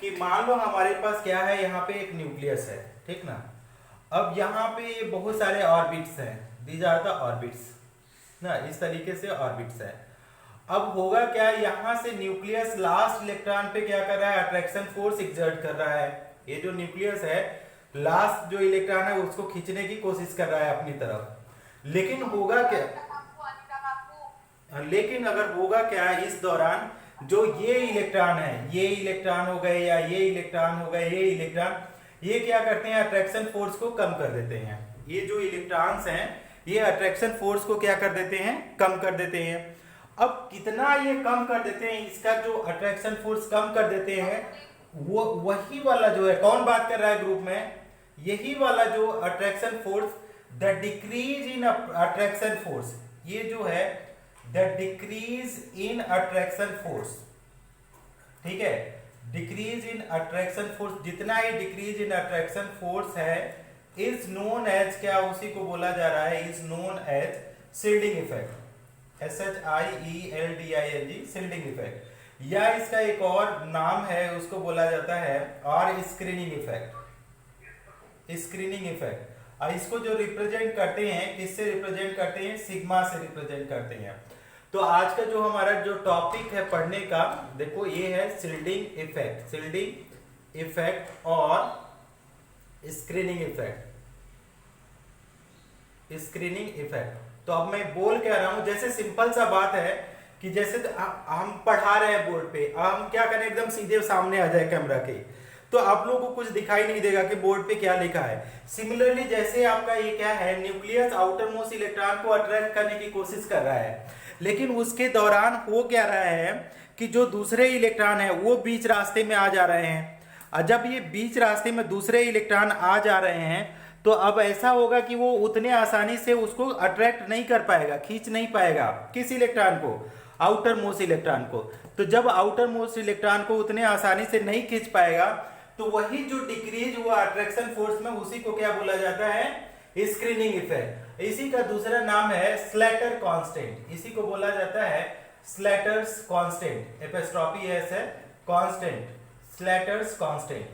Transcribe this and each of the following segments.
कि मान लो हमारे पास क्या है, यहाँ पे एक न्यूक्लियस है, ठीक ना। अब यहाँ पे ये बहुत सारे ऑर्बिट्स हैं, दीज आर द ऑर्बिट्स ना, इस तरीके से ऑर्बिट्स है। अब होगा क्या, यहाँ से न्यूक्लियस लास्ट इलेक्ट्रॉन पे क्या कर रहा है, अट्रैक्शन फोर्स एक्सर्ट कर रहा है। ये जो न्यूक्लियस है लास्ट जो इलेक्ट्रॉन है उसको खींचने की कोशिश कर रहा है अपनी तरफ। लेकिन होगा क्या, लेकिन अगर होगा क्या इस दौरान, जो ये इलेक्ट्रॉन है, ये इलेक्ट्रॉन हो गए या ये इलेक्ट्रॉन हो गए, ये इलेक्ट्रॉन, ये क्या करते हैं, अट्रैक्शन फोर्स को कम कर देते हैं। ये जो इलेक्ट्रॉन्स हैं ये अट्रैक्शन फोर्स को क्या कर देते हैं, कम कर देते हैं। अब कितना ये कम कर देते हैं, इसका जो अट्रैक्शन फोर्स कम कर देते हैं, वो वही वाला जो है, कौन बात कर रहा है ग्रुप में, यही वाला जो attraction force, the decrease in attraction force, ये जो है the decrease in attraction force, ठीक है, डिक्रीज इन अट्रैक्शन फोर्स, जितना ही डिक्रीज इन अट्रैक्शन फोर्स है इज नोन एज, क्या उसी को बोला जा रहा है, is known as shielding effect, SHIELDING, shielding effect. या इसका एक और नाम है, उसको बोला जाता है और स्क्रीनिंग इफेक्ट, स्क्रीनिंग इफेक्ट। और इसको जो रिप्रेजेंट करते हैं, किससे रिप्रेजेंट करते हैं, सिग्मा से रिप्रेजेंट करते हैं। तो आज का जो हमारा जो टॉपिक है पढ़ने का, देखो ये है शिल्डिंग इफेक्ट, शिल्डिंग इफेक्ट और स्क्रीनिंग इफेक्ट, स्क्रीनिंग इफेक्ट। तो अब मैं बोल क्या रहा हूं, जैसे सिंपल सा बात है कि जैसे हम पढ़ा रहे हैं बोर्ड पे, हम क्या करें, एकदम सीधे सामने आ जाए कैमरा के, तो आप लोगों को कुछ दिखाई नहीं देगा कि बोर्ड पे क्या लिखा है। सिमिलरली जैसे आपका ये क्या है, न्यूक्लियस आउटर मोस्ट इलेक्ट्रॉन को अट्रैक्ट करने की कोशिश कर रहा है, लेकिन उसके दौरान हो क्या रहा है कि जो दूसरे इलेक्ट्रॉन है वो बीच रास्ते में आ जा रहे हैं। और जब ये बीच रास्ते में दूसरे इलेक्ट्रॉन आ जा रहे हैं तो अब ऐसा होगा कि वो उतने आसानी से उसको अट्रैक्ट नहीं कर पाएगा, खींच नहीं पाएगा, किस इलेक्ट्रॉन को, आउटर मोस्ट इलेक्ट्रॉन को। तो जब आउटर मोस्ट इलेक्ट्रॉन को उतने आसानी से नहीं खींच पाएगा तो वही जो डिक्रीज हुआ अट्रैक्शन फोर्स में, उसी को क्या बोला जाता है, स्क्रीनिंग इफेक्ट। इसी का दूसरा नाम है स्लैटर कांस्टेंट, इसी को बोला जाता है स्लैटर्स कांस्टेंट, एपोस्ट्रोफी एस है, कांस्टेंट, स्लैटर्स कांस्टेंट।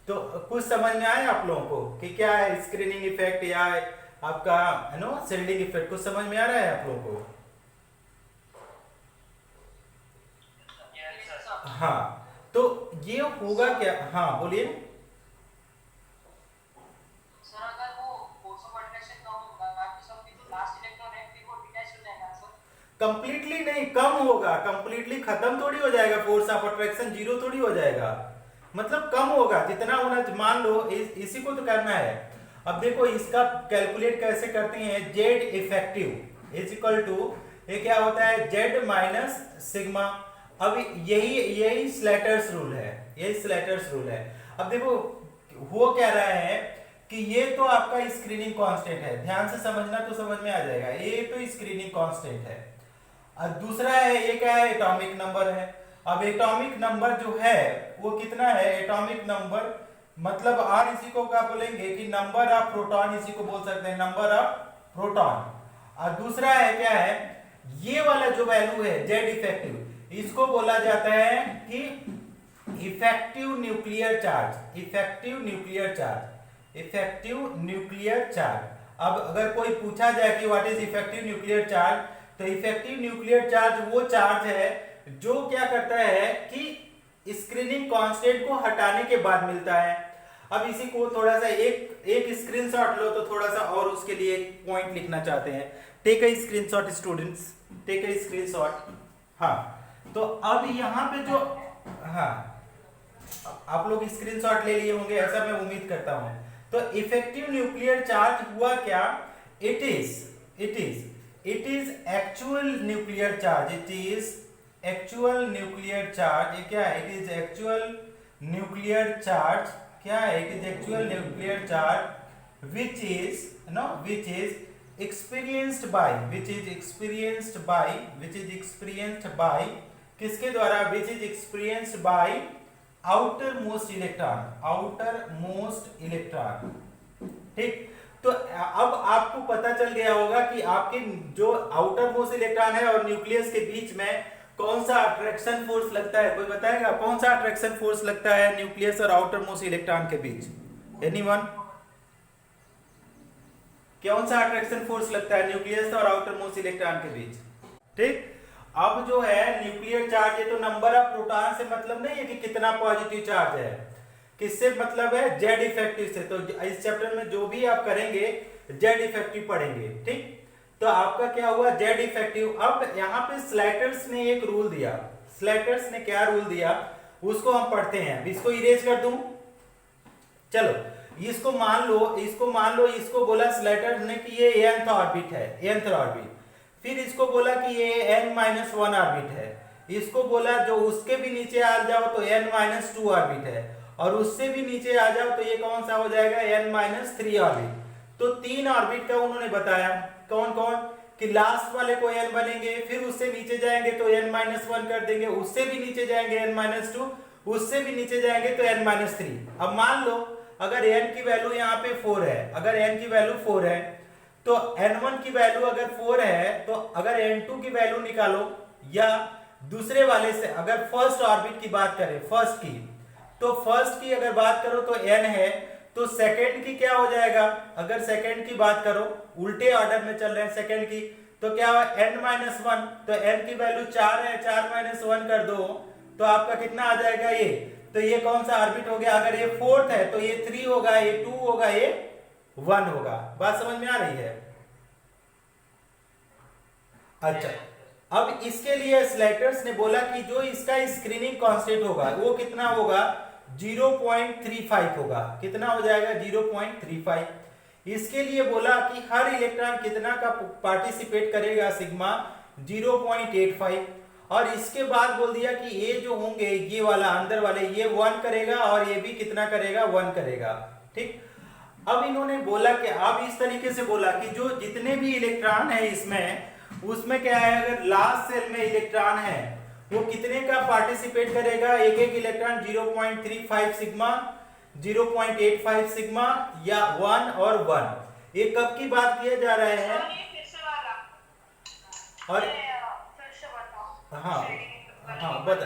तो कुछ समझ में आया आप लोगों को कि क्या है स्क्रीनिंग इफेक्ट या आपका शिल्डिंग इफेक्ट, कुछ समझ में आ रहा है आप लोगों को? हाँ, तो ये होगा क्या, हाँ बोलिए। सर अगर वो फोर्स ऑफ अट्रैक्शन कम होगा बाकी सब भी, तो लास्ट इलेक्ट्रॉन है फिर वो डिटैच हो जाएगा सर। कंप्लीटली नहीं, कम होगा, कंप्लीटली खत्म थोड़ी हो जाएगा, फोर्स ऑफ अट्रैक्शन जीरो थोड़ी हो जाएगा, मतलब कम होगा, जितना होना, मान लो इसी को तो करना है। अब देखो इसका कैलकुलेट कैसे करते हैं, Z effective is equal to, ये क्या होता है, जेड माइनस सिग्मा। अब यही स्लैटर्स रूल है, यही स्लैटर्स रूल है। अब देखो हो क्या रहा है कि ये तो आपका स्क्रीनिंग कांस्टेंट है, ध्यान से समझना तो समझ में आ जाएगा, ये तो स्क्रीनिंग कांस्टेंट है। और दूसरा है, ये क्या है, एटॉमिक नंबर है। अब एटॉमिक नंबर जो है वो कितना है, एटॉमिक नंबर मतलब आर, इसी को क्या बोलेंगे कि नंबर ऑफ प्रोटॉन, इसी को बोल सकते हैं नंबर ऑफ प्रोटॉन। और दूसरा है क्या है, ये वाला जो वैल्यू है जेड इफेक्टिव, इसको बोला जाता है कि effective nuclear charge, effective nuclear charge, effective nuclear charge. अब अगर कोई पूछा जाए कि what is effective nuclear charge, तो इफेक्टिव न्यूक्लियर चार्ज वो चार्ज है जो क्या करता है कि स्क्रीनिंग कांस्टेंट को हटाने के बाद मिलता है। अब इसी को थोड़ा सा एक स्क्रीनशॉट लो, तो थोड़ा सा और उसके लिए एक पॉइंट लिखना चाहते हैं। Take a screenshot students, take a screenshot. हाँ, तो अब यहाँ पे जो, हाँ आप लोग स्क्रीनशॉट ले लिए होंगे ऐसा मैं उम्मीद करता हूं। तो इफेक्टिव न्यूक्लियर चार्ज हुआ क्या, it is actual nuclear charge, it is actual nuclear charge. ये क्या है, it is actual nuclear charge, क्या है, it is actual nuclear charge which is experienced by, which is experienced by किसके द्वारा, which is experienced by outer most electron, ठीक। तो अब आपको पता चल गया होगा कि आपके जो आउटर मोस्ट इलेक्ट्रॉन है और न्यूक्लियस के बीच में कौन सा अट्रैक्शन फोर्स लगता है, कोई बताएगा कौन सा अट्रैक्शन फोर्स लगता है न्यूक्लियस और आउटर मोस्ट इलेक्ट्रॉन के बीच? एनीवन? कौन सा अट्रैक्शन फोर्स लगता है न्यूक्लियस और आउटर मोस्ट इलेक्ट्रॉन के बीच? ठीक, अब जो है न्यूक्लियर चार्ज है तो नंबर ऑफ प्रोटॉन से मतलब नहीं है कि कितना पॉजिटिव चार्ज है, किससे मतलब है? जेड इफेक्टिव से। तो इस चैप्टर में जो भी आप करेंगे जेड इफेक्टिव पढ़ेंगे। ठीक, तो आपका क्या हुआ? Z effective. अब यहाँ पे स्लैटर्स ने एक रूल दिया। स्लैटर्स ने क्या रूल दिया उसको हम पढ़ते हैं। इसको इरेज कर दूं, चलो इसको मान लो इसको बोला स्लैटर ने कि ये nth ऑर्बिट है, nth ऑर्बिट। फिर इसको बोला कि ये n-1 ऑर्बिट है। इसको बोला जो उसके भी नीचे आ जाओ तो n-2 ऑर्बिट है, और उससे भी नीचे आ जाओ तो ये कौन सा हो जाएगा? n-3 orbit. तो 3 ऑर्बिट का उन्होंने बताया। कौन कौन? कि लास्ट वाले को n बनेंगे, फिर उससे नीचे जाएंगे तो n-1 कर देंगे, उससे भी नीचे जाएंगे n-2, उससे भी नीचे जाएंगे तो n-3। अब मान लो अगर n की वैल्यू यहाँ पे 4 है, अगर n की वैल्यू 4 है तो n1 की वैल्यू अगर 4 है तो अगर n2 की वैल्यू निकालो, या दूसरे वाले से अगर फर्स्ट ऑर्बिट की बात करें, फर्स्ट की, तो फर्स्ट की अगर बात करो तो n है, तो सेकंड की क्या हो जाएगा? अगर सेकंड की बात करो, उल्टे ऑर्डर में चल रहे हैं सेकंड की, तो क्या हो? n-1, तो n की वैल्यू 4 है, 4 - 1 कर दो तो आपका कितना आ जाएगा? ये तो ये कौन सा ऑर्बिट हो गया? अगर ये फोर्थ है तो ये 3 होगा, ये 2 होगा, ये 1 होगा। बात समझ में आ रही है? अच्छा, अब इसके लिए स्लैटर्स ने बोला कि जो इसका स्क्रीनिंग कांस्टेंट होगा वो कितना होगा? 0.35 होगा। कितना हो जाएगा? 0.35। इसके लिए बोला कि हर इलेक्ट्रॉन कितना का पार्टिसिपेट करेगा? सिग्मा 0.85। और इसके बाद बोल दिया कि ये जो होंगे, ये वाला अंदर वाले, ये 1 करेगा और ये भी कितना करेगा? 1 करेगा। ठीक, अब इन्होंने बोला कि अब इस तरीके से बोला कि जो जितने भी इलेक्ट्रॉन है इसमें, उसमें क्या है? अगर लास्ट सेल में इलेक्ट्रॉन है वो कितने का पार्टिसिपेट करेगा? एक एक इलेक्ट्रॉन 0.35 सिग्मा, 0.85 सिग्मा, या 1 और 1। ये कब की बात किया जा रहा है? और हाँ हाँ बता,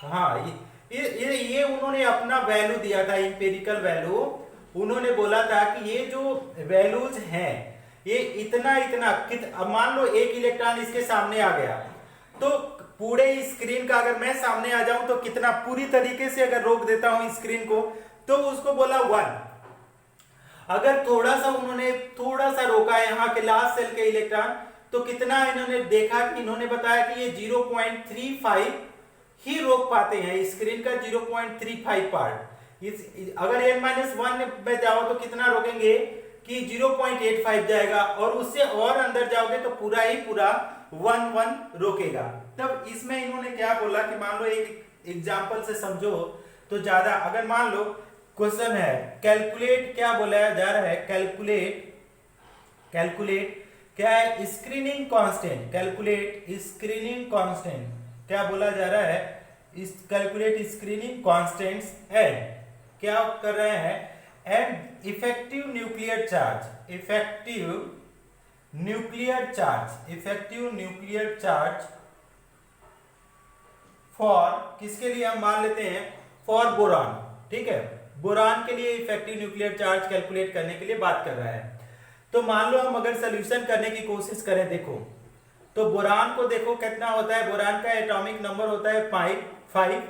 हाँ ये उन्होंने अपना वैल्यू दिया था, इंपेरिकल वैल्यू। उन्होंने बोला था कि ये जो वैल्यूज हैं ये इतना इतना अब मान लो एक इलेक्ट्रॉन इसके सामने आ गया, तो पूरे स्क्रीन का अगर मैं सामने आ जाऊं तो कितना, पूरी तरीके से अगर रोक देता हूं स्क्रीन को तो उसको बोला 1। अगर थोड़ा सा उन्होंने थोड़ा सा रोका है यहाँ के लास्ट सेल के इलेक्ट्रॉन, तो कितना इन्होंने देखा कि इन्होंने बताया कि ये 0.35 ही रोक पाते हैं स्क्रीन का, 0.35 पार्ट। अगर n-1 में जाओ तो कितना रोकेंगे? कि 0.85 जाएगा, और उससे और अंदर जाओगे तो पूरा ही पूरा 1 रोकेगा। तब इसमें इन्होंने क्या बोला कि मान लो एक एग्जांपल से समझो तो ज्यादा, अगर मान लो क्वेश्चन है कैलकुलेट, क्या बोला जा रहा है? कैलकुलेट क्या है? Screening constant. Calculate screening constant क्या बोला जा रहा है? कैलकुलेट स्क्रीनिंग कांस्टेंट्स एंड क्या कर रहे हैं? And effective nuclear charge. Effective nuclear charge for, किसके लिए हम मान लेते हैं? For boron. ठीक है, बोरान के लिए इफेक्टिव न्यूक्लियर चार्ज कैलकुलेट करने के लिए बात कर रहा है। तो मान लो हम अगर सोल्यूशन करने की कोशिश करें, देखो तो बोरान को देखो कितना होता है? बोरान का एटॉमिक नंबर होता है 5।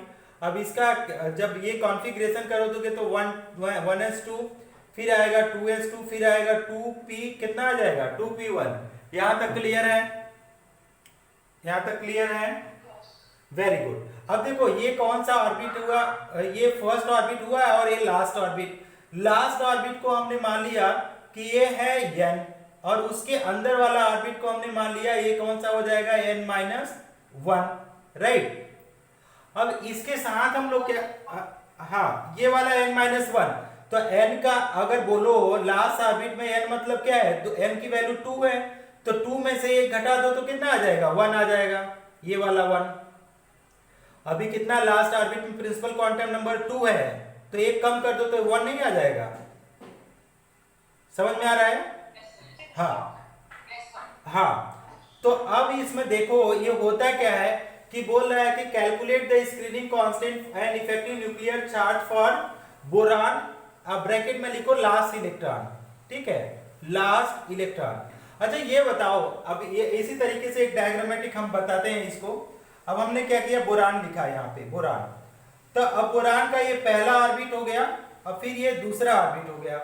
अब इसका जब ये कॉन्फ़िगरेशन करोगे तो 1s2, फिर आएगा 2s2, फिर आएगा 2p, कितना आ जाएगा? 2p1। यहां तक क्लियर है? यहां तक क्लियर है? Very good. अब देखो ये कौन सा ऑर्बिट हुआ? ये फर्स्ट ऑर्बिट हुआ और ये लास्ट ऑर्बिट। लास्ट ऑर्बिट को हमने मान लिया कि ये है n, और उसके अंदर वाला ऑर्बिट को हमने मान लिया ये कौन सा हो जाएगा? n-1, right. अब इसके साथ हम लोग क्या, हाँ ये वाला n-1, तो n का अगर बोलो लास्ट ऑर्बिट में n मतलब क्या है? तो n की वैल्यू 2 है, तो 2 में से 1 घटा दो तो कितना आ जाएगा? 1 आ जाएगा, ये वाला 1। अभी कितना लास्ट ऑर्बिट में प्रिंसिपल क्वांटम नंबर 2 है, तो 1 कम कर दो तो 1 नहीं आ जाएगा? समझ में आ रहा है? हाँ हाँ। तो अब इसमें देखो ये होता क्या है कि बोल रहा है कि calculate the screening constant and effective nuclear charge for boron, अब ब्रैकेट में लिखो लास्ट इलेक्ट्रॉन, ठीक है, लास्ट इलेक्ट्रॉन। अच्छा ये बताओ, अब ये इसी तरीके से एक डायग्रामेटिक हम बताते हैं इसको। अब हमने क्या किया, बोरान लिखा यहाँ पे, बोरान। तो अब बोरान का ये पहला ऑर्बिट हो गया, और फिर ये दूसरा ऑर्बिट हो गया।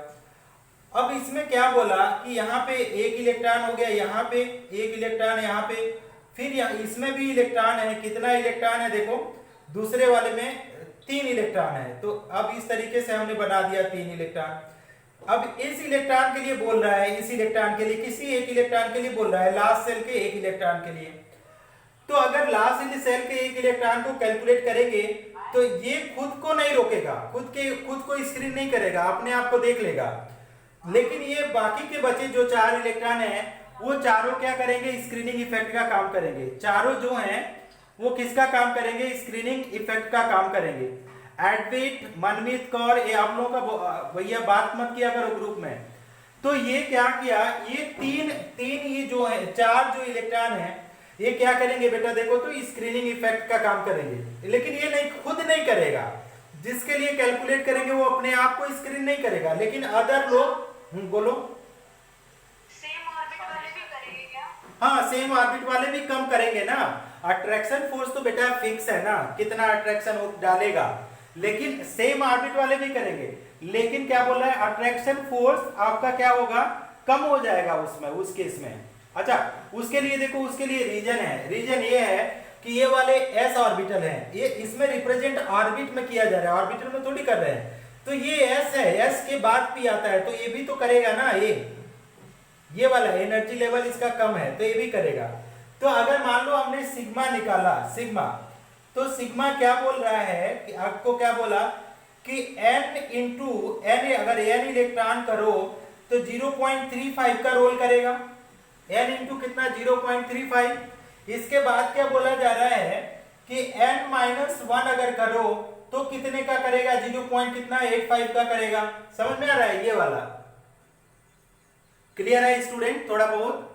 अब इसमें क्या बोला कि यहाँ पे एक इलेक्ट्रॉन हो गया, यहाँ पे एक इलेक्ट्रॉन, यहाँ पे, फिर इसमें भी इलेक्ट्रॉन है। कितना इलेक्ट्रॉन है देखो, दूसरे वाले में 3 इलेक्ट्रॉन है। तो अब इस तरीके से हमने बना दिया 3 इलेक्ट्रॉन। अब इस इलेक्ट्रॉन के लिए बोल रहा है, इस इलेक्ट्रॉन के लिए, किसी एक इलेक्ट्रॉन के लिए बोल रहा है, लास्ट सेल के एक इलेक्ट्रॉन के लिए। तो अगर लास्ट सेल के एक इलेक्ट्रॉन को कैलकुलेट करेंगे तो ये खुद को नहीं रोकेगा, खुद को स्क्रीन नहीं करेगा, अपने आप को देख लेगा। लेकिन ये बाकी के बचे जो 4 इलेक्ट्रॉन हैं, वो चारों क्या करेंगे, स्क्रीनिंग इफेक्ट का काम करेंगे। चारों जो हैं वो किसका काम करेंगे, स्क्रीनिंग इफेक्ट का काम करेंगे। एडविट, मनमीत कौर, ये आप लोगों का भैया बात मत किया करो ग्रुप में। तो ये क्या किया, ये तीन ये जो है 4 जो इलेक्ट्रॉन है, ये क्या करेंगे बेटा देखो, तो स्क्रीनिंग इफेक्ट का काम करेंगे। लेकिन ये नहीं, खुद नहीं करेगा। जिसके लिए कैलकुलेट करेंगे वो अपने आप को स्क्रीन नहीं करेगा, लेकिन अदर लोग, बोलो, सेम ऑर्बिट वाले भी करेंगे क्या? हाँ सेम ऑर्बिट वाले भी कम करेंगे ना। अट्रैक्शन फोर्स तो बेटा फिक्स है ना, कितना अट्रैक्शन डालेगा, लेकिन सेम ऑर्बिट वाले भी करेंगे। लेकिन क्या बोल रहा है, अट्रैक्शन फोर्स आपका क्या होगा, कम हो जाएगा उसमें, उस केस में। अच्छा उसके लिए देखो, उसके लिए रीजन है। रीजन ये है कि ये वाले s ऑर्बिटल हैं, ये इसमें रिप्रेजेंट ऑर्बिट में किया जा रहा है, ऑर्बिटल में थोड़ी कर रहे हैं। तो ये s है, s के बाद p आता है, तो ये भी तो करेगा ना। ये वाला एनर्जी लेवल इसका कम है, तो ये भी करेगा। तो अगर मान लो हमने सिग्मा निकाला, सिग्मा, तो सिग्मा क्या बोल रहा है कि आपको क्या बोला कि n इंटू n, अगर n इलेक्ट्रॉन करो तो 0.35 का रोल करेगा। n इंटू कितना, 0.35। इसके बाद क्या बोला जा रहा है कि n-1 अगर करो तो कितने का करेगा, 0.85 का करेगा। समझ में आ रहा है ये वाला? क्लियर है स्टूडेंट थोड़ा बहुत?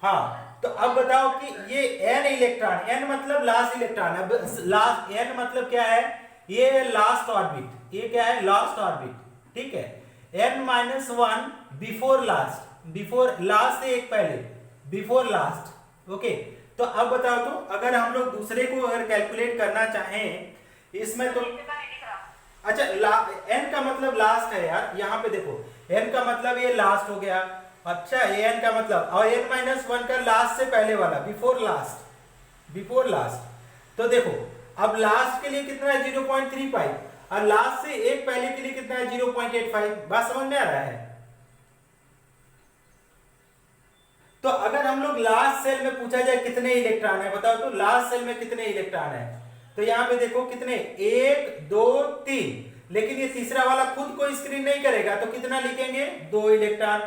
हाँ, तो अब बताओ कि ये n इलेक्ट्रॉन, n मतलब लास्ट इलेक्ट्रॉन, अब लास्ट, n मतलब क्या है, ये लास्ट ऑर्बिट, ये क्या है, लास्ट ऑर्बिट, ठीक है। n-1 before last, before last से एक पहले, बिफोर लास्ट, ओके। तो अब बताओ, तो अगर हम लोग दूसरे को अगर कैलकुलेट करना चाहें इसमें, तो अच्छा n का मतलब लास्ट है यार, यहाँ पे देखो n का मतलब ये लास्ट हो गया। अच्छा ये n का मतलब, और n-1 का लास्ट से पहले वाला, बिफोर लास्ट, बिफोर लास्ट। तो देखो अब लास्ट के लिए कितना है, 0.35, और लास्ट से एक पहले के लिए कितना है, 0.85। बात समझ में आ रहा है? तो अगर हम लोग लास्ट सेल में पूछा जाए कितने इलेक्ट्रॉन है, बताओ तो लास्ट सेल में कितने इलेक्ट्रॉन है। तो यहां पे देखो कितने, 1 2 3, लेकिन ये तीसरा वाला खुद को स्क्रीन नहीं करेगा, तो कितना लिखेंगे, 2 इलेक्ट्रॉन,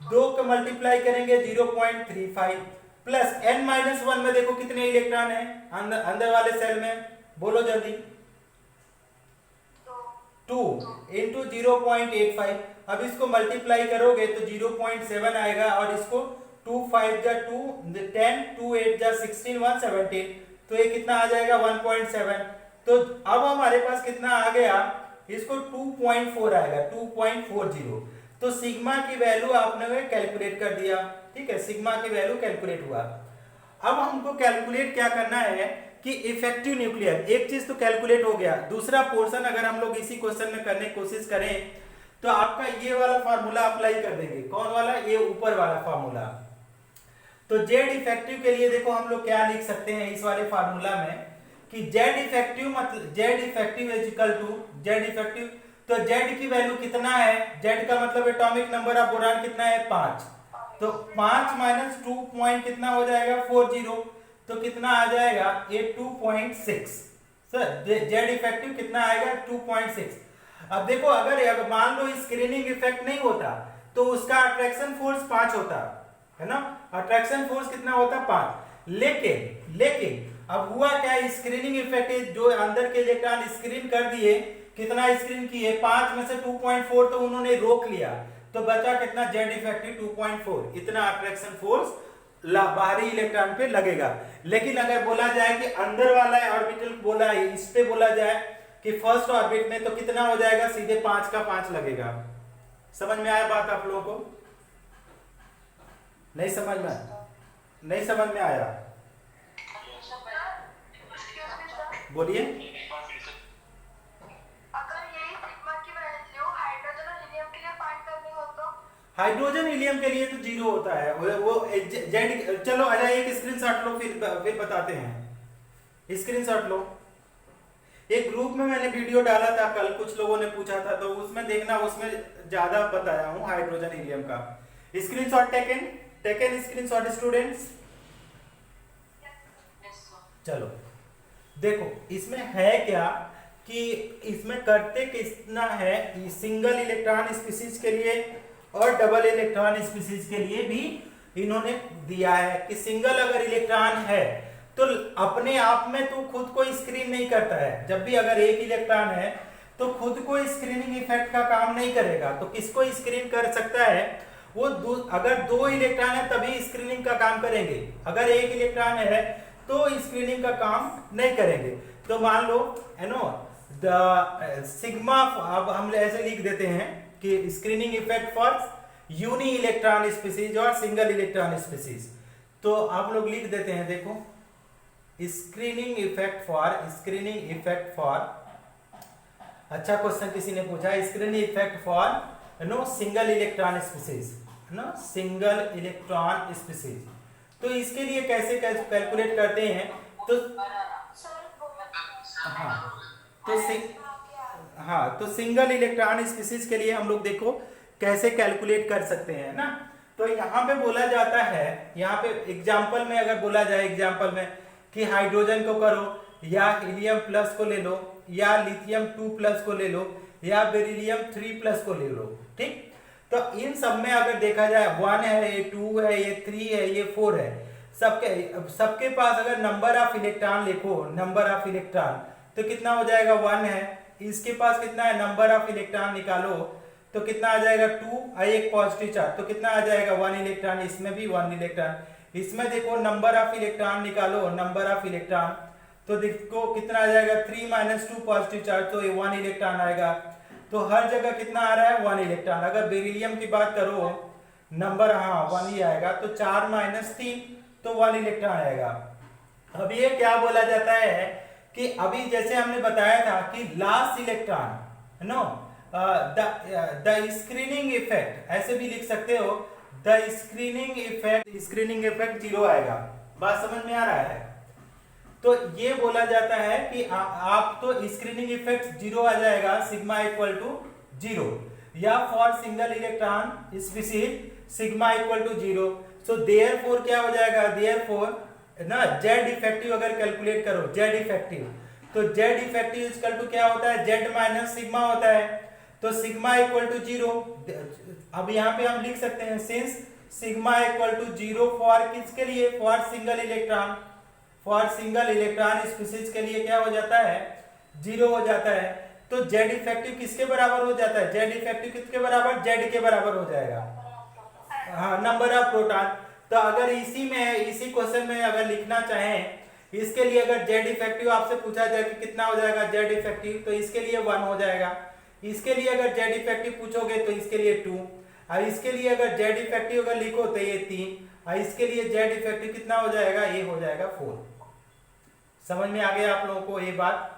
2 को मल्टीप्लाई करेंगे 0.35, प्लस n-1 में देखो कितने इलेक्ट्रॉन है अंदर वाले सेल में, बोलो जल्दी, 2 इंटू 0.85। अब इसको मल्टीप्लाई करोगे तो 0.7 आएगा, और इसको 2 5 जा 2 10, 2 8 जा 16, 117, तो ये कितना आ जाएगा, 1.7। तो अब हमारे पास कितना आ गया, इसको 2.4 आएगा, 2.40। तो सिग्मा की वैल्यू आपने कैलकुलेट कर दिया, ठीक है, सिग्मा की वैल्यू कैलकुलेट हुआ। अब हमको कैलकुलेट क्या करना है कि इफेक्टिव न्यूक्लियर, एक चीज तो कैलकुलेट हो गया। दूसरा पोर्शन अगर हम लोग इसी क्वेश्चन में करने की कोशिश करें तो आपका ये वाला फार्मूला अप्लाई कर देंगे। कौन वाला, ये ऊपर वाला फार्मूला। तो जेड इफेक्टिव के लिए देखो हम लोग क्या लिख सकते हैं इस वाले फार्मूला में कि जेड इफेक्टिव मतलब, Z effective is equal to Z effective, तो जेड की वैल्यू कितना है, जेड का मतलब एटॉमिक नंबर ऑफ बोरान कितना है, 5। तो 5 माइनस 2 पॉइंट कितना हो जाएगा, 40, तो कितना आ जाएगा, ये 2.6। सर जेड इफेक्टिव कितना आएगा, 2.6। अब देखो अगर मान लो स्क्रीनिंग इफेक्ट नहीं होता तो उसका अट्रैक्शन फोर्स 5 होता है ना, अट्रैक्शन फोर्स कितना होता, 5। लेकिन अब हुआ क्या, स्क्रीनिंग इफेक्ट जो अंदर के इलेक्ट्रॉन स्क्रीन कर दिए, कितना स्क्रीन किए, 5 में से 2.4 तो उन्होंने रोक लिया, तो बचा कितना, जेड इफेक्टिव 2.4, इतना अट्रैक्शन फोर्स बाहरी इलेक्ट्रॉन पे लगेगा। लेकिन अगर बोला जाए कि अंदर वाला ऑर्बिटल बोला है, इस पे बोला जाए कि फर्स्ट ऑर्बिट में, तो कितना हो जाएगा, सीधे 5 का 5 लगेगा। समझ में आया बात आप लोगों को? नहीं समझ में, नहीं समझ में आया? बोलिए। अगर यही सिग्मा की वैल्यू हाइड्रोजन और हीलियम के लिए फाइंड करनी हो तो? हाइड्रोजन हीलियम के लिए तो 0 होता है वो जेड। चलो आ जाए, एक स्क्रीनशॉट लो, फिर बताते हैं। स्क्रीनशॉट लो। एक ग्रुप में मैंने वीडियो डाला था कल, कुछ लोगों ने पूछा था, तो उसमें देखना, उसमें ज्यादा बताया हूँ हाइड्रोजन हीलियम का। Screenshot taken screenshot students. चलो देखो इसमें है क्या कि इसमें करते कितना है, सिंगल इलेक्ट्रॉन स्पीसीज के लिए और डबल इलेक्ट्रॉन स्पीसीज के लिए भी इन्होंने दिया है कि सिंगल अगर इलेक्ट्रॉन है तो अपने आप में तो खुद को स्क्रीन नहीं करता है। जब भी अगर एक इलेक्ट्रॉन है तो खुद को स्क्रीनिंग इफेक्ट का काम नहीं करेगा। तो किसको स्क्रीन कर सकता है? वो अगर 2 इलेक्ट्रॉन है तभी स्क्रीनिंग का काम करेंगे, अगर एक इलेक्ट्रॉन है तो स्क्रीनिंग का काम नहीं करेंगे। तो मान लो द सिग्मा, अब हम ऐसे लिख देते हैं कि screening effect for uni electron species और सिंगल इलेक्ट्रॉन स्पीसीज। तो आप लोग लिख देते हैं, देखो स्क्रीनिंग इफेक्ट फॉर, अच्छा क्वेश्चन किसी ने पूछा, screening effect for single electron species, single electron species. तो इसके लिए कैसे कैलकुलेट करते हैं? तो तो सिंगल इलेक्ट्रॉन स्पीसीज के लिए हम लोग देखो कैसे कैलकुलेट कर सकते हैं ना। तो यहाँ पे बोला जाता है, यहाँ पे एग्जांपल में अगर बोला जाए, एग्जांपल में कि हाइड्रोजन को करो, या हीलियम प्लस को ले लो, या लिथियम 2 प्लस को ले लो, या बेरिलियम 3 प्लस को ले लो, ठीक। तो इन सब में अगर देखा जाए 1 है, ये 2 है, ये 3 है, ये 4 है, सबके पास अगर नंबर ऑफ इलेक्ट्रॉन लिखो, नंबर ऑफ इलेक्ट्रॉन, तो कितना हो जाएगा 1 है। इसके पास कितना है, नंबर ऑफ इलेक्ट्रॉन निकालो तो कितना आ जाएगा 2, एक पॉजिटिव चार्ज, तो कितना आ जाएगा 1 इलेक्ट्रॉन, इसमें भी 1 इलेक्ट्रॉन। इसमें देखो नंबर ऑफ इलेक्ट्रॉन निकालो, नंबर ऑफ इलेक्ट्रॉन, तो देखो कितना आ जाएगा 3 - 2 पॉजिटिव चार्ज, तो ये 1 इलेक्ट्रॉन आएगा। तो हर जगह कितना आ रहा है 1 इलेक्ट्रॉन। अगर बेरिलियम की बात करो, नंबर 1 ही आएगा, तो 4 - 3 तो 1 इलेक्ट्रॉन आएगा। अब ये क्या बोला जाता है कि अभी जैसे हमने बताया था कि last electron the screening effect, ऐसे भी लिख सकते हो, द स्क्रीनिंग इफेक्ट 0 आएगा। बात समझ में आ रहा है? तो ये बोला जाता है कि आप तो स्क्रीनिंग इफेक्ट 0 आ जाएगा, सिग्मा = 0, या for single electron species sigma = 0। So therefore क्या हो जाएगा, देयरफॉर ना जेड इफेक्टिव अगर कैलकुलेट करो, जेड इफेक्टिव, तो जेड इफेक्टिव इक्वल टू क्या होता है, जेड माइनस सिग्मा होता है। तो सिग्मा = 0। अब यहाँ पे हम लिख सकते हैं सिंस सिग्मा = 0 फॉर किसके लिए, for single electron, for single electron species के लिए क्या हो जाता है, 0 हो जाता है। तो जेड इफेक्टिव किसके बराबर हो जाता है, जेड इफेक्टिव किसके बराबर, जेड के बराबर हो जाएगा, हाँ, नंबर ऑफ प्रोटॉन। तो अगर इसी क्वेश्चन में अगर लिखना चाहें, इसके लिए अगर जेड इफेक्टिव आपसे पूछा जाए कि कितना हो जाएगा जेड इफेक्टिव, तो इसके लिए 1 हो जाएगा। इसके लिए अगर जेड इफेक्टिव पूछोगे तो इसके लिए 2, और इसके लिए अगर जेड इफेक्टिव अगर लिखो तो ये 3, और इसके लिए जेड इफेक्टिव कितना हो जाएगा, ये हो जाएगा 4। समझ में आ गया आप लोगों को ये बात?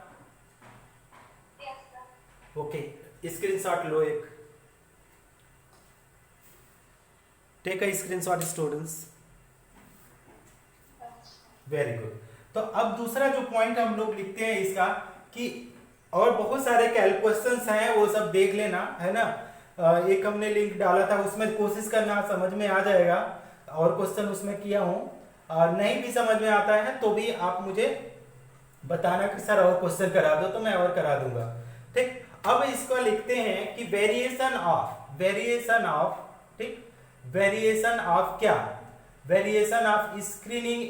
ओके, स्क्रीनशॉट लो, एक take a screenshot students, very good. तो अब दूसरा जो पॉइंट हम लोग लिखते हैं इसका कि, और बहुत सारे क्वेश्चंस हैं, वो सब देख लेना है ना। एक हमने लिंक डाला था, उसमें कोशिश करना, समझ में आ जाएगा। और क्वेश्चन उसमें किया हूं, नहीं भी समझ में आता है तो भी आप मुझे बताना कि सर और क्वेश्चन करा दो, तो मैं और करा दूंगा, ठीक। अब इसको लिखते हैं कि वेरिएशन ऑफ, ठीक, वेरिएशन ऑफ क्या, variation of screening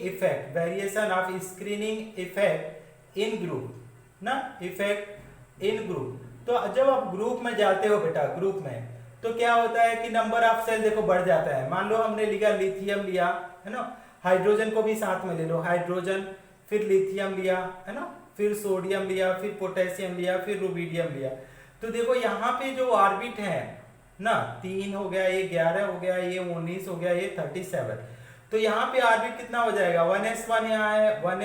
effect in group ना, इफेक्ट इन ग्रुप। तो जब आप ग्रुप में जाते हो बेटा, ग्रुप में, तो क्या होता है कि नंबर ऑफ सेल देखो बढ़ जाता है। मान लो हमने लिया लिथियम लिया, है ना, हाइड्रोजन को भी साथ में ले लो, हाइड्रोजन, फिर लिथियम लिया, है ना, फिर सोडियम लिया, फिर पोटेशियम लिया, फिर रुबिडियम लिया। तो देखो यहाँ पे जो ऑर्बिट है ना, 3 हो गया, ये 11 हो गया, ये 19 हो गया, ये 37। तो यहाँ पे ऑर्बिट कितना हो जाएगा, 1s1 यहाँ है, 1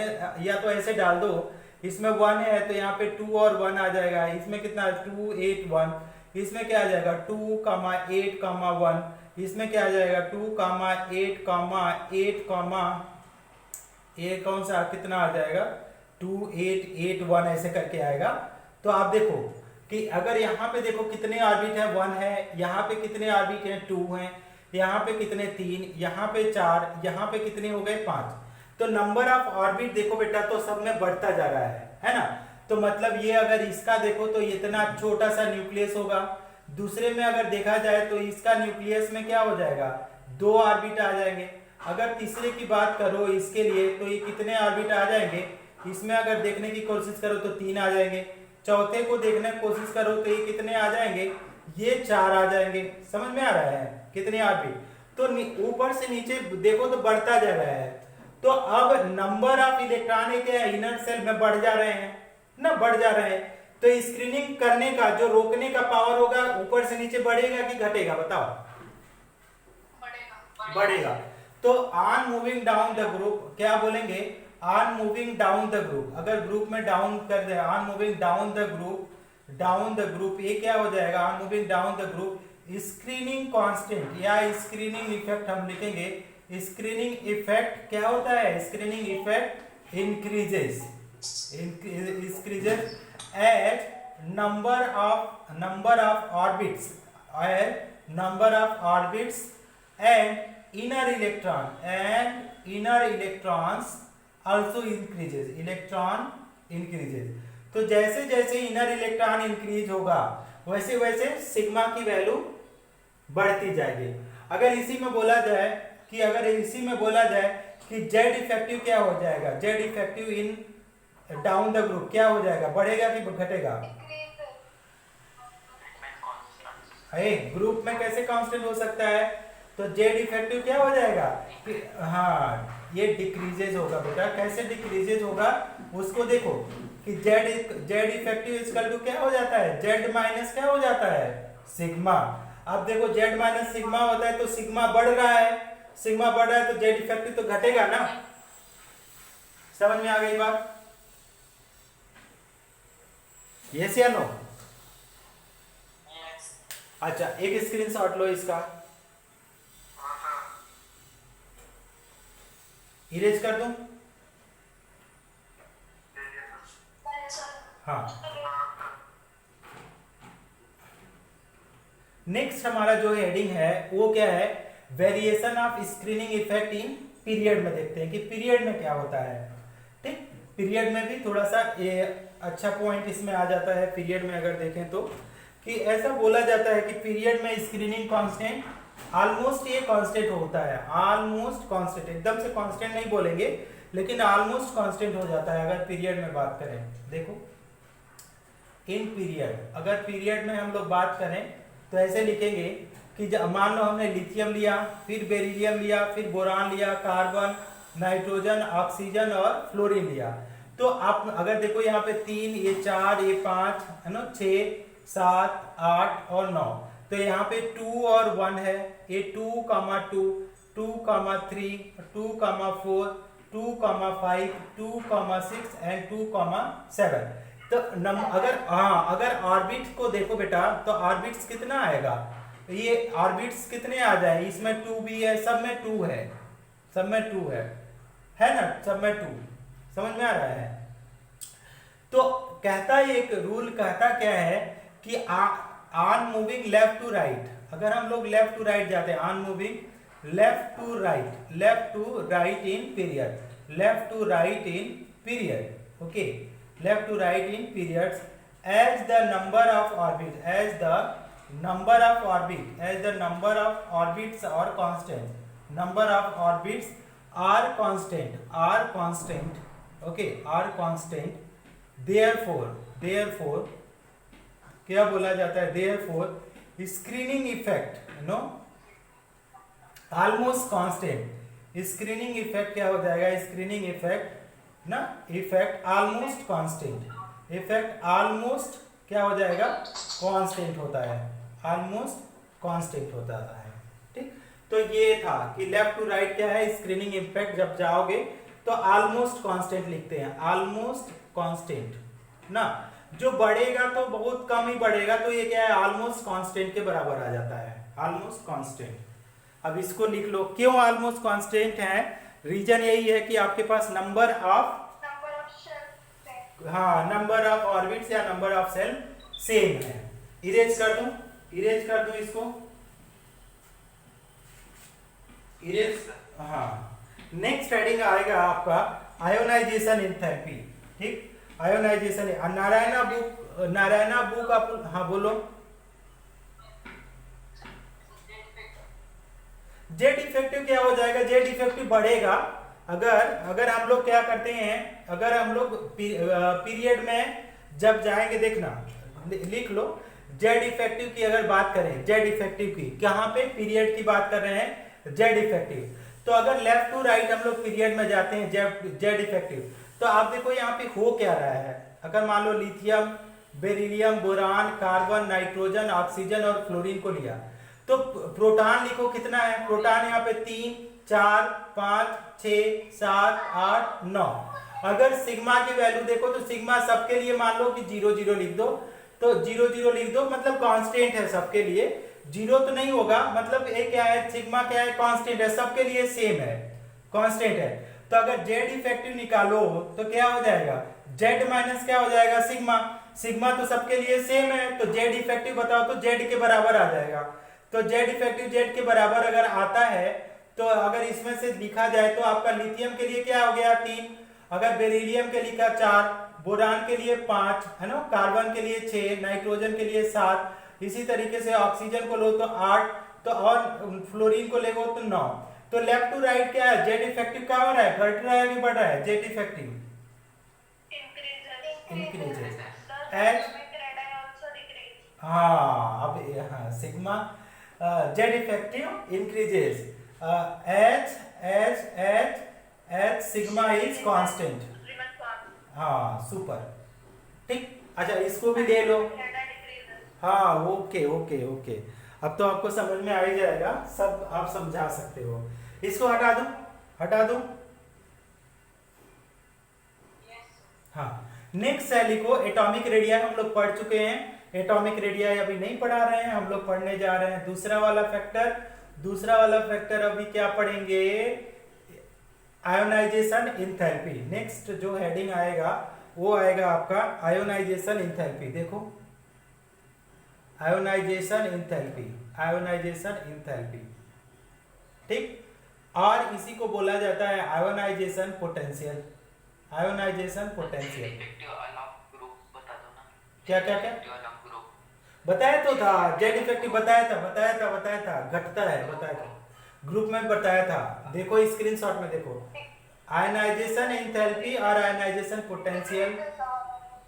या तो ऐसे डाल दो, इसमें 1 है तो यहाँ पे 2 और 1 आ जाएगा, इसमें कितना 2 8 1, इसमें क्या आ जाएगा 2, 8, 1, इसमें क्या आ जाएगा 2, 8, 8, ये कौन सा कितना आ जाएगा 2 8 8 1 ऐसे करके आएगा। तो आप देखो कि अगर यहाँ पे देखो कितने ऑर्बिट है, 1 है, यहाँ पे कितने ऑर्बिट है 2 हैं, यहाँ पे कितने 3, यहाँ पे 4, यहाँ पे कितने हो गए 5। तो नंबर ऑफ ऑर्बिट देखो बेटा तो सब में बढ़ता जा रहा है ना। तो मतलब ये अगर इसका देखो तो इतना छोटा सा न्यूक्लियस होगा, दूसरे में अगर देखा जाए तो इसका न्यूक्लियस में क्या हो जाएगा 2 ऑर्बिट आ जाएंगे। अगर तीसरे की बात करो इसके लिए तो ये कितने ऑर्बिट आ जाएंगे, इसमें अगर देखने की कोशिश करो तो 3 आ जाएंगे, चौथे को देखने की कोशिश करो तो ये कितने आ जाएंगे, ये 4 आ जाएंगे। समझ में आ रहा है कितने ऑर्बिट, तो ऊपर से नीचे देखो तो बढ़ता जा रहा है। तो अब नंबर ऑफ इलेक्ट्रॉन है इनर सेल में बढ़ जा रहे हैं ना, बढ़ जा रहे हैं। तो स्क्रीनिंग करने का जो रोकने का पावर होगा ऊपर से नीचे बढ़ेगा कि घटेगा, बताओ बढ़ेगा। तो on moving down the group क्या बोलेंगे, on moving down the group, अगर ग्रुप में डाउन कर दे, on moving down the group ये क्या हो जाएगा, on moving down the group screening constant या स्क्रीनिंग इफेक्ट हम लिखेंगे। स्क्रीनिंग इफेक्ट क्या होता है, screening effect increases as number of orbits and inner electrons also increases। तो जैसे जैसे इनर इलेक्ट्रॉन इंक्रीज होगा वैसे वैसे सिग्मा की वैल्यू बढ़ती जाएगी। अगर इसी में बोला जाए कि जेड इफेक्टिव क्या हो जाएगा, Z effective in down the group क्या हो जाएगा, बढ़ेगा कि घटेगा, ग्रुप में कैसे कांस्टेंट हो सकता है, तो जेड इफेक्टिव क्या हो जाएगा कि हाँ ये डिक्रीजेज होगा बेटा। कैसे डिक्रीजेज होगा उसको देखो कि जेड इफेक्टिव इक्वल टू क्या हो जाता है, जेड माइनस क्या हो जाता है सिग्मा। अब देखो जेड माइनस सिग्मा होता है तो सिग्मा बढ़ रहा है, सिग्मा बढ़ रहा है तो जेड इफेक्टिव तो घटेगा ना। समझ में आ गई बात, यस या नो? अच्छा एक स्क्रीनशॉट लो इसका, इरेज कर दूं? हाँ नेक्स्ट हमारा जो हेडिंग है वो क्या है, variation of screening effect in period में देखते हैं कि पीरियड में क्या होता है। ठीक, पीरियड में भी थोड़ा सा ये अच्छा पॉइंट इसमें आ जाता है। पीरियड में अगर देखें तो कि ऐसा बोला जाता है कि पीरियड में स्क्रीनिंग कांस्टेंट ऑलमोस्ट ये कांस्टेंट होता है, ऑलमोस्ट कांस्टेंट, एकदम से कांस्टेंट नहीं बोलेंगे लेकिन ऑलमोस्ट कांस्टेंट हो जाता है अगर पीरियड में बात करें। देखो इन पीरियड, अगर पीरियड में हम लोग बात करें तो ऐसे लिखेंगे कि मान लो हमने लिथियम लिया, फिर बेरिलियम लिया, फिर बोरान लिया, कार्बन, नाइट्रोजन, ऑक्सीजन और फ्लोरीन लिया। तो आप अगर देखो यहाँ पे 3, ये 4, ये 5 है ना, 6, 7, 8 और 9, तो यहाँ पे 2 और 1 है, ये 2, 2, 2, 3, 2, 4, 2, 5, 2, 6 एंड 2, 7। तो अगर ऑर्बिट को देखो बेटा तो ऑर्बिट्स कितना आएगा, ये ऑर्बिट्स कितने आ जाए, इसमें 2 भी है, सब में 2 है, सब में 2 है ना, सब में 2। समझ में आ रहा है? तो कहता है एक रूल कहता क्या है कि on moving left to right, अगर हम लोग लेफ्ट टू राइट जाते हैं, on moving left to right in period, left to right in period, okay, left to right in periods as the number of orbits are constant, okay, are constant, therefore क्या बोला जाता है, therefore screening effect almost constant, screening effect क्या हो जाएगा, screening effect ना, effect almost constant, effect almost क्या हो जाएगा, कांस्टेंट होता है, ऑलमोस्ट कांस्टेंट होता है। ठीक, तो ये था कि लेफ्ट टू राइट क्या है, स्क्रीनिंग इफेक्ट जब जाओगे तो ऑलमोस्ट कांस्टेंट लिखते हैं, ऑलमोस्ट कांस्टेंट ना, जो बढ़ेगा तो बहुत कम ही बढ़ेगा, तो ये क्या है, ऑलमोस्ट कांस्टेंट के बराबर आ जाता है, ऑलमोस्ट कांस्टेंट। अब इसको लिख लो, क्यों ऑलमोस्ट कांस्टेंट है, रीजन यही है कि आपके पास नंबर ऑफ शेल्स, हाँ नंबर ऑफ ऑर्बिट्स या नंबर ऑफ सेल सेम है। इरेज कर दूं, इरेज कर दूं इसको, इरेज। हाँ, नेक्स्ट हेडिंग आएगा आपका आयोनाइजेशन एंथैल्पी। ठीक, आयोनाइजेशन, नारायणा बुक आप, हाँ बोलो। जेड इफेक्टिव क्या हो जाएगा, जेड इफेक्टिव बढ़ेगा अगर हम लोग क्या करते हैं, अगर हम लोग पीरियड में जब जाएंगे, देखना लिख लो, जेड इफेक्टिव की अगर बात करें, जेड इफेक्टिव की कहाँ पे, पीरियड की बात कर रहे हैं, जेड इफेक्टिव। तो अगर लेफ्ट टू राइट हम लोग पीरियड में जाते हैं जेड इफेक्टिव, तो आप देखो यहाँ पे हो क्या रहा है, अगर मान लो lithium, beryllium, boron, carbon, nitrogen, oxygen और फ्लोरीन को लिया, तो प्रोटॉन लिखो कितना है, प्रोटॉन यहाँ पे 3, 4, 5, 6, 7, 8, 9। अगर सिग्मा की वैल्यू देखो तो सिग्मा सबके लिए मान लो कि 0 0 लिख दो, तो 0 0 लिख दो, मतलब कांस्टेंट है सबके लिए, जीरो तो नहीं होगा, मतलब ये क्या है, सिग्मा क्या है, कांस्टेंट है, सबके लिए सेम है, कांस्टेंट है। तो अगर जेड इफेक्टिव निकालो तो क्या हो जाएगा, जेड माइनस क्या हो जाएगा, सिग्मा, सिग्मा तो सबके लिए सेम है, तो जेड इफेक्टिव बताओ तो जेड के बराबर आ जाएगा। तो जेड इफेक्टिव जेड के बराबर अगर आता है, तो अगर इसमें से लिखा जाए तो आपका लिथियम के लिए क्या हो गया 3, अगर बेरिलियम के लिए 4, बोरान के लिए 5 है ना, कार्बन के लिए 6, नाइट्रोजन के लिए 7, इसी तरीके से ऑक्सीजन को लो तो 8, तो और फ्लोरीन को लेगो तो 9। तो लेफ्ट टू राइट क्या है, जेड इफेक्टिव क्या हो रहा है, घट रहा है कि बढ़ रहा है, जेड इफेक्टिव इंक्रीजेस, एच, हाँ अब हाँ sigma, Z effective increases, H H H H sigma is constant, हाँ सुपर। ठीक, अच्छा इसको भी ले लो, हाँ ओके ओके ओके, अब तो आपको समझ में आ ही जाएगा, सब आप समझा सकते हो। इसको हटा दूं, हटा दूं, हाँ। नेक्स्ट है लिखो एटॉमिक रेडिया, हम लोग पढ़ चुके हैं, एटॉमिक रेडिया अभी नहीं पढ़ा रहे हैं, हम लोग पढ़ने जा रहे हैं दूसरा वाला फैक्टर। दूसरा वाला फैक्टर अभी क्या पढ़ेंगे, आयोनाइजेशन एंथैल्पी। नेक्स्ट जो हेडिंग आएगा वो आएगा आपका आयोनाइजेशन एंथैल्पी। देखो आयोनाइजेशन एंथैल्पी, आयोनाइजेशन एंथैल्पी, ठीक, और इसी को बोला जाता है आयोनाइजेशन पोटेंशियल, आयोनाइजेशन पोटेंशियल। क्या क्या क्या बताया तो था, जेड इफेक्टिव बताया था, घटता है बताया था, ग्रुप में बताया था, देखो स्क्रीनशॉट में देखो, आयनाइजेशन एंथैल्पी और आयनाइजेशन पोटेंशियल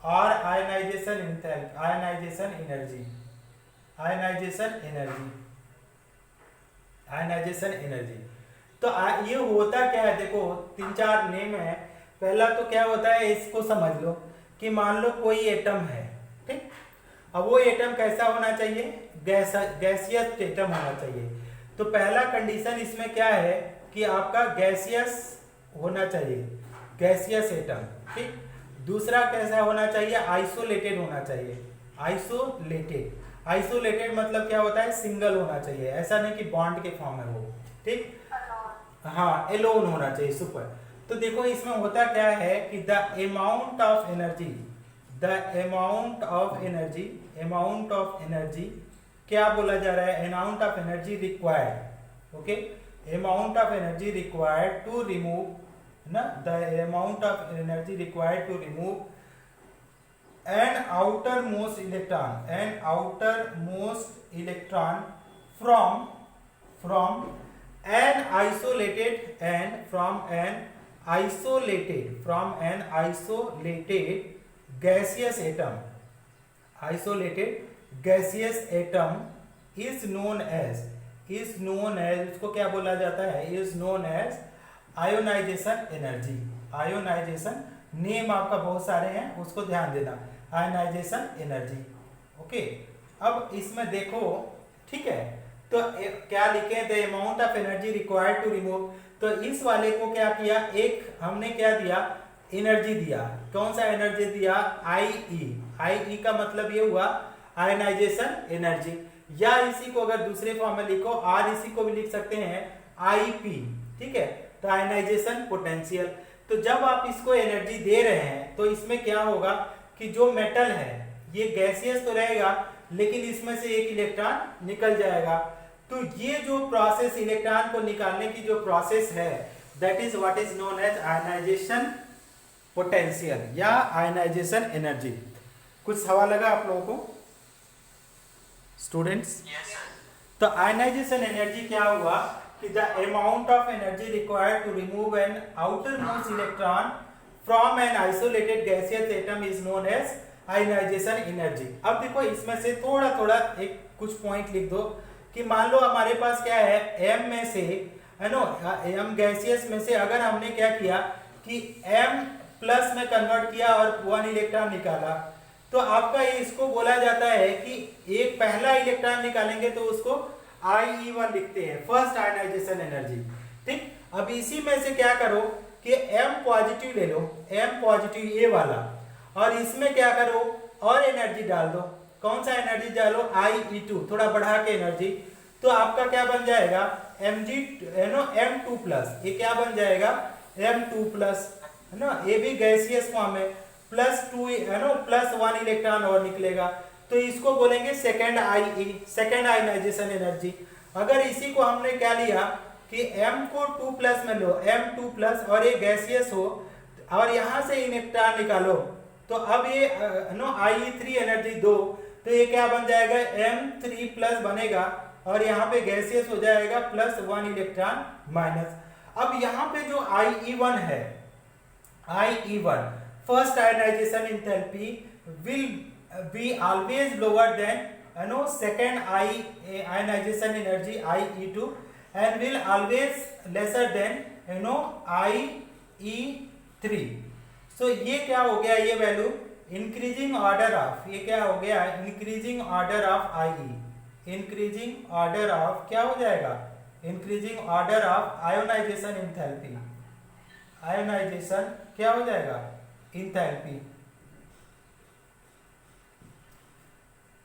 और ionization enthalpy, ionization energy, ionization energy, ionization energy. तो ये होता क्या है, देखो 3-4 नेम है। पहला तो क्या होता है, इसको समझ लो कि मान लो कोई एटम है, ठीक, अब वो एटम कैसा होना चाहिए, गैसियस एटम होना चाहिए। तो पहला कंडीशन इसमें क्या है कि आपका गैसियस होना चाहिए, गैसियस एटम, ठीक। दूसरा कैसा होना चाहिए, आइसोलेटेड होना चाहिए, आइसोलेटेड, आइसोलेटेड मतलब क्या होता है, सिंगल होना चाहिए, ऐसा नहीं कि बॉन्ड के फॉर्म में हो, ठीक, हाँ एलोन होना चाहिए, सुपर। तो देखो इसमें होता क्या है कि the amount of energy, the amount of energy, amount of energy क्या बोला जा रहा है, amount of energy required, okay, amount of energy required to remove ना, the amount of energy required to remove an outermost electron, an outermost electron from an isolated and from an isolated gaseous atom, isolated gaseous atom is known as, इसको क्या बोला जाता है, is known as ionization energy, ionization name आपका बहुत सारे हैं, उसको ध्यान देना, आयोनाइजेशन एनर्जी। ओके, अब इसमें देखो, ठीक है, तो क्या लिखे, the amount of energy required to remove, तो इस वाले को क्या किया, एक हमने क्या दिया, एनर्जी दिया, कौन सा एनर्जी दिया, Ie, Ie का मतलब ये हुआ आयोनाइजेशन एनर्जी, या इसी को अगर दूसरे फॉर्म में लिखो, आर इसी को भी लिख सकते हैं Ip, ठीक है, तो आयोनाइजेशन पोटेंशियल। तो जब आप इसको एनर्जी दे रहे हैं तो इसमें क्या होगा कि जो मेटल है ये गैसियस तो रहेगा, लेकिन इसमें से एक इलेक्ट्रॉन निकल जाएगा। तो ये जो प्रोसेस, इलेक्ट्रॉन को निकालने की जो प्रोसेस है, that is what is known as ionization potential या आयोनाइजेशन एनर्जी। कुछ सवाल लगा आप लोगों को स्टूडेंट्स? तो आयोनाइजेशन एनर्जी क्या हुआ कि the amount of energy required to remove an outermost electron from an isolated gaseous atom is known as ionization energy. अब देखो इसमें से थोड़ा थोड़ा एक कुछ पॉइंट लिख दो कि मान लो हमारे पास क्या है, एम में से, है नो, एम गैसियस में से अगर हमने क्या किया कि एम प्लस में कन्वर्ट किया और 1 इलेक्ट्रॉन निकाला, तो आपका ये इसको बोला जाता है कि एक पहला इलेक्ट्रॉन निकालेंगे तो उसको Ie1 लिखते हैं, फर्स्ट आयोनाइजेशन एनर्जी। ठीक, अब इसी में से क्या करो कि M पॉजिटिव ले लो, M पॉजिटिव ये वाला, और इसमें क्या करो और एनर्जी डाल दो, कौन सा एनर्जी डालो, Ie2, थोड़ा बढ़ा के एनर्जी, तो आपका क्या बन जाएगा, Mg, है ना, M2 प्लस, ये क्या बन जाएगा, M2 प्लस, है ना, ये भी गैसियस फॉर्म है, प्लस 2, है ना, प्लस 1 इलेक्ट्रॉन और निकलेगा, तो इसको बोलेंगे second Ie, second ionization energy. अगर इसी को हमने क्या लिया कि M को 2 प्लस में लो, M2 प्लस, और ये गैसियस हो, और यहां से इलेक्ट्रॉन निकालो, तो अब ये नो Ie3 एनर्जी 2, तो ये क्या बन जाएगा, M3 प्लस बनेगा, और यहाँ पे गैसियस हो जाएगा प्लस 1 इलेक्ट्रॉन माइनस। अब यहाँ पे जो Ie1 है, Ie1 first ionization enthalpy will be always lower than, you know, second ionization energy Ie2 and will always lesser than, you know, Ie3। so ये क्या हो गया, ये वैल्यू इंक्रीजिंग ऑर्डर ऑफ, ये क्या हो गया, increasing order of Ie, increasing order of क्या हो जाएगा, increasing order of ionization enthalpy, ionization क्या हो जाएगा, एंथैल्पी,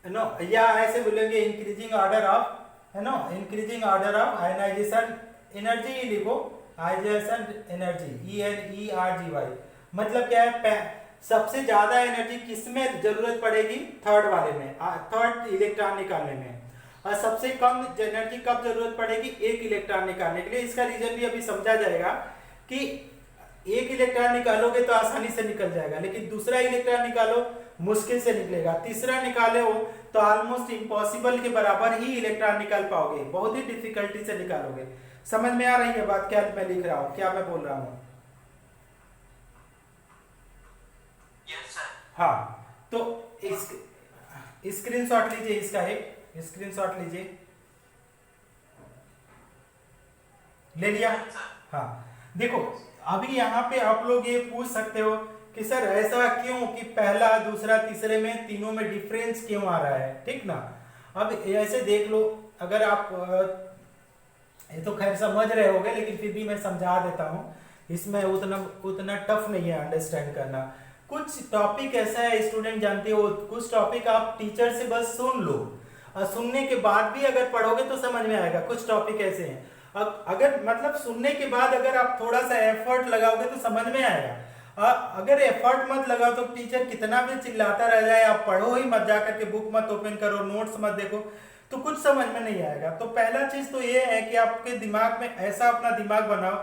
नो, या ऐसे बोलेंगे इंक्रीजिंग ऑर्डर ऑफ, है no, increasing order of ionization energy ही लिखो, आयोनाइजेशन एनर्जी, ENERGY, मतलब क्या है, सबसे ज्यादा एनर्जी किसमें जरूरत पड़ेगी, थर्ड वाले में, थर्ड इलेक्ट्रॉन निकालने में, और सबसे कम एनर्जी कब जरूरत पड़ेगी, एक इलेक्ट्रॉन निकालने के लिए। इसका रीजन भी अभी समझा जाएगा कि एक इलेक्ट्रॉन निकालोगे तो आसानी से निकल जाएगा, लेकिन दूसरा इलेक्ट्रॉन निकालो मुश्किल से निकलेगा, तीसरा निकाले हो तो ऑलमोस्ट इम्पॉसिबल के बराबर ही इलेक्ट्रॉन निकाल पाओगे, बहुत ही डिफिकल्टी से निकालोगे। समझ में आ रही है बात, क्या मैं लिख रहा हूँ, क्या मैं बोल रहा हूँ? Yes sir. हाँ, तो स्क्रीनशॉट लीजिए, इसका एक स्क्रीनशॉट लीजिए, ले लिया? हाँ, देखो अभी यहाँ पे आप लोग ये पूछ सकते हो कि सर ऐसा क्यों कि पहला, दूसरा, तीसरे में तीनों में डिफरेंस क्यों आ रहा है, ठीक ना। अब ऐसे देख लो, अगर आप ये तो खैर समझ रहे होगे, लेकिन फिर भी मैं समझा देता हूँ, इसमें उतना टफ नहीं है अंडरस्टैंड करना। कुछ टॉपिक ऐसा है स्टूडेंट जानते हो, कुछ टॉपिक आप टीचर से बस सुन लो, और सुनने के बाद भी अगर पढ़ोगे तो समझ में आएगा। कुछ टॉपिक ऐसे हैं, अब अगर मतलब सुनने के बाद अगर आप थोड़ा सा एफर्ट लगाओगे तो समझ में आएगा। अगर एफर्ट मत लगाओ तो टीचर कितना भी चिल्लाता रह जाए, आप पढ़ो ही मत, जाकर के बुक मत ओपन करो, नोट्स मत देखो, तो कुछ समझ में नहीं आएगा। तो पहला चीज तो ये है कि आपके दिमाग में ऐसा अपना दिमाग बनाओ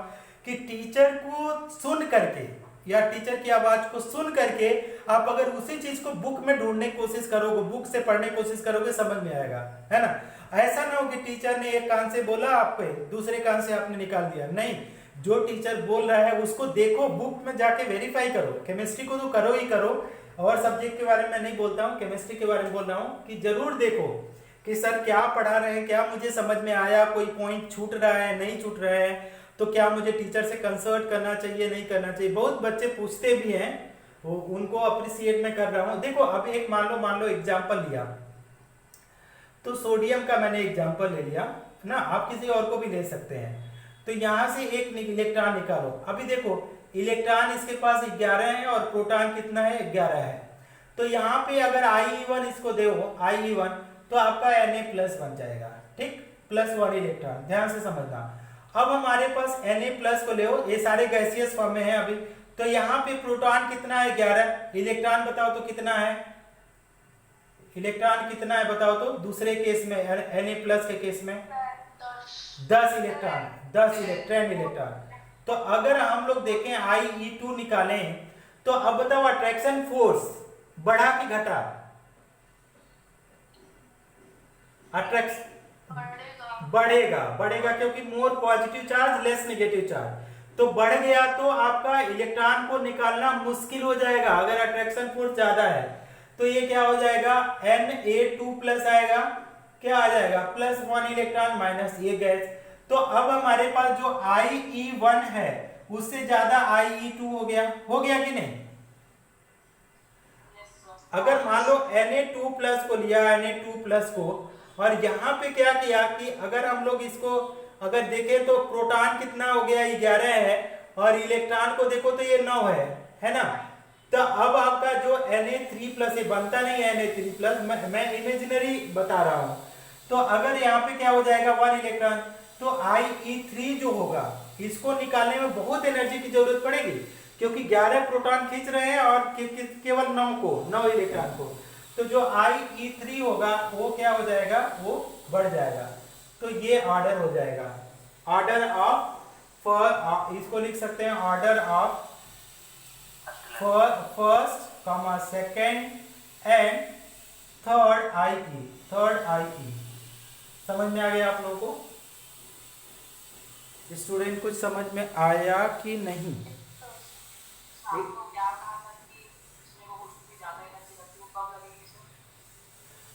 कि टीचर को सुन करके या टीचर की आवाज को सुन करके आप अगर उसी चीज को बुक में ढूंढने की कोशिश करोगे, बुक से पढ़ने की कोशिश करोगे, समझ में आएगा, है ना। ऐसा ना हो कि टीचर ने एक कान से बोला आपको, दूसरे कान से आपने निकाल दिया, नहीं। जो टीचर बोल रहा है उसको देखो, बुक में जाके वेरीफाई करो। केमिस्ट्री को तो करो ही करो, और सब्जेक्ट के बारे में नहीं बोलता हूँ, केमिस्ट्री के बारे में बोल रहा हूँ कि जरूर देखो कि सर क्या पढ़ा रहे हैं, क्या मुझे समझ में आया, कोई पॉइंट छूट रहा है, नहीं छूट रहा है। तो क्या मुझे टीचर से कंसल्ट करना चाहिए नहीं करना चाहिए, बहुत बच्चे पूछते भी हैं, वो उनको अप्रिसिएट मैं कर रहा हूँ। देखो अब एक मान लो एग्जाम्पल लिया, तो सोडियम का मैंने एग्जाम्पल ले लिया ना, आप किसी और को भी ले सकते हैं। तो यहाँ से एक इलेक्ट्रॉन निकालो, अभी देखो इलेक्ट्रॉन इसके पास 11 है और प्रोटॉन कितना है 11 है। तो यहाँ पे अगर IE1 इसको दो IE1 तो आपका Na+ बन जाएगा, ठीक, +1 इलेक्ट्रॉन, ध्यान से समझना। अब हमारे पास Na+ को ले, ये सारे गैसियस फॉर्म में है अभी, तो यहाँ पे प्रोटॉन कितना है 11, इलेक्ट्रॉन बताओ तो कितना है, इलेक्ट्रॉन कितना है बताओ तो, दूसरे केस में Na+ के केस में 10 इलेक्ट्रॉन, 10 इलेक्ट्रॉन। तो अगर हम लोग देखें IE2 निकालें, तो अब बताओ अट्रैक्शन फोर्स बढ़ा कि घटा, अट्रैक्शन बढ़ेगा क्योंकि more positive charge less negative charge, तो बढ़ गया तो आपका इलेक्ट्रॉन को निकालना मुश्किल हो जाएगा अगर अट्रैक्शन फोर्स ज्यादा है। तो ये क्या हो जाएगा Na2+ आएगा, क्या आ जाएगा +1 इलेक्ट्रॉन माइनस ये गैस। तो अब हमारे पास जो IE1 है उससे ज्यादा IE2 हो गया कि नहीं। अगर मान लो Na2+ को लिया, Na2+ को, और यहाँ पे क्या किया कि अगर हम लोग इसको अगर देखें तो प्रोटॉन कितना हो गया 11 है और इलेक्ट्रॉन को देखो तो ये 9 है ना। तो अब आपका जो Na3+ ये बनता नहीं है Na3+, मैं इमेजिनरी बता रहा हूं। तो अगर यहाँ पे क्या हो जाएगा 1 इलेक्ट्रॉन, तो IE3 जो होगा इसको निकालने में बहुत एनर्जी की जरूरत पड़ेगी क्योंकि 11 प्रोटॉन खींच रहे हैं और केवल 9 इलेक्ट्रॉन को। तो जो IE3 होगा वो क्या हो जाएगा, वो बढ़ जाएगा। तो ये ऑर्डर हो जाएगा, ऑर्डर ऑफ, इसको लिख सकते हैं order of first, second and third IE। समझ में आ गया आप लोगों को? स्टूडेंट कुछ समझ में आया कि नहीं?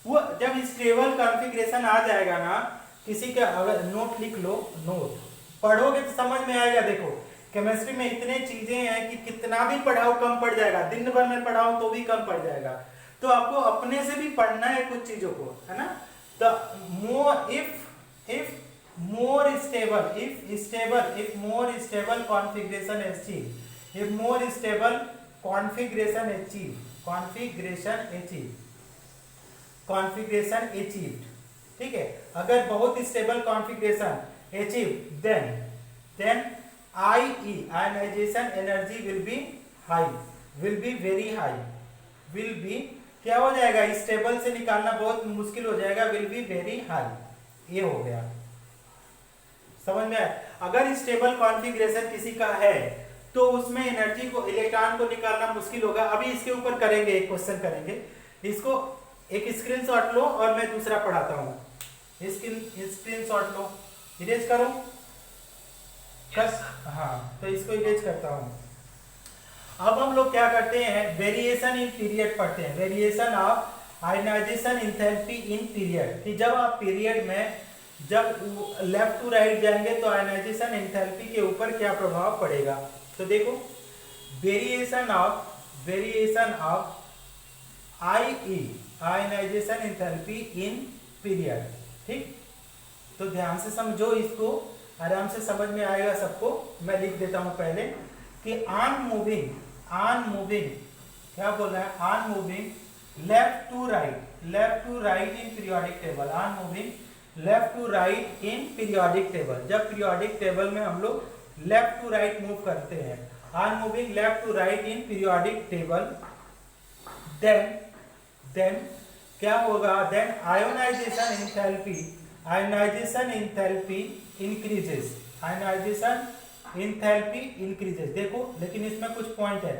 वो जब स्टेबल कॉन्फ़िगरेशन आ जाएगा ना, किसी का अगर नोट लिख लो, नोट पढ़ोगे तो समझ में आएगा। देखो केमिस्ट्री में इतने चीजें हैं कि कितना भी पढ़ाओ कम पड़ जाएगा, दिन भर में पढ़ाओ तो भी कम पड़ जाएगा। तो आपको अपने से भी पढ़ना है कुछ चीजों को, है ना। तो if more stable configuration achieved, ठीक है, अगर बहुत stable configuration achieve then IE ionization energy will be very high, क्या हो जाएगा, स्टेबल से निकालना बहुत मुश्किल हो जाएगा, will be very high। ये हो गया, समझ में आया। अगर स्टेबल कॉन्फ़िगरेशन किसी का है तो उसमें एनर्जी को, इलेक्ट्रॉन को निकालना मुश्किल होगा। अभी इसके ऊपर करेंगे, एक क्वेश्चन करेंगे, इसको एक स्क्रीनशॉट लो और मैं दूसरा पढ़ाता हूँ। स्क्रीनशॉट लो, इरेज करो। हाँ, तो इसको इरेज करता हूँ। अब हम लोग क्या करते हैं, वेरिएशन इन पीरियड पढ़ते हैं, variation of ionization enthalpy in period, कि जब आप पीरियड में जब लेफ्ट टू राइट जाएंगे तो आयनाइजेशन एंथैल्पी के ऊपर क्या प्रभाव पड़ेगा। तो देखो variation of IE ionization enthalpy in period, ठीक। तो ध्यान से समझो, इसको आराम से समझ में आएगा सबको। मैं लिख देता हूं पहले कि ऑन मूविंग क्या बोल रहा है, on moving left to right in periodic table, on moving left to right in periodic table. जब पीरियोडिक टेबल में हम लोग लेफ्ट टू राइट मूव करते हैं, on moving left to right in periodic table, then क्या होगा, then ionisation enthalpy increases. देखो लेकिन इसमें कुछ पॉइंट है,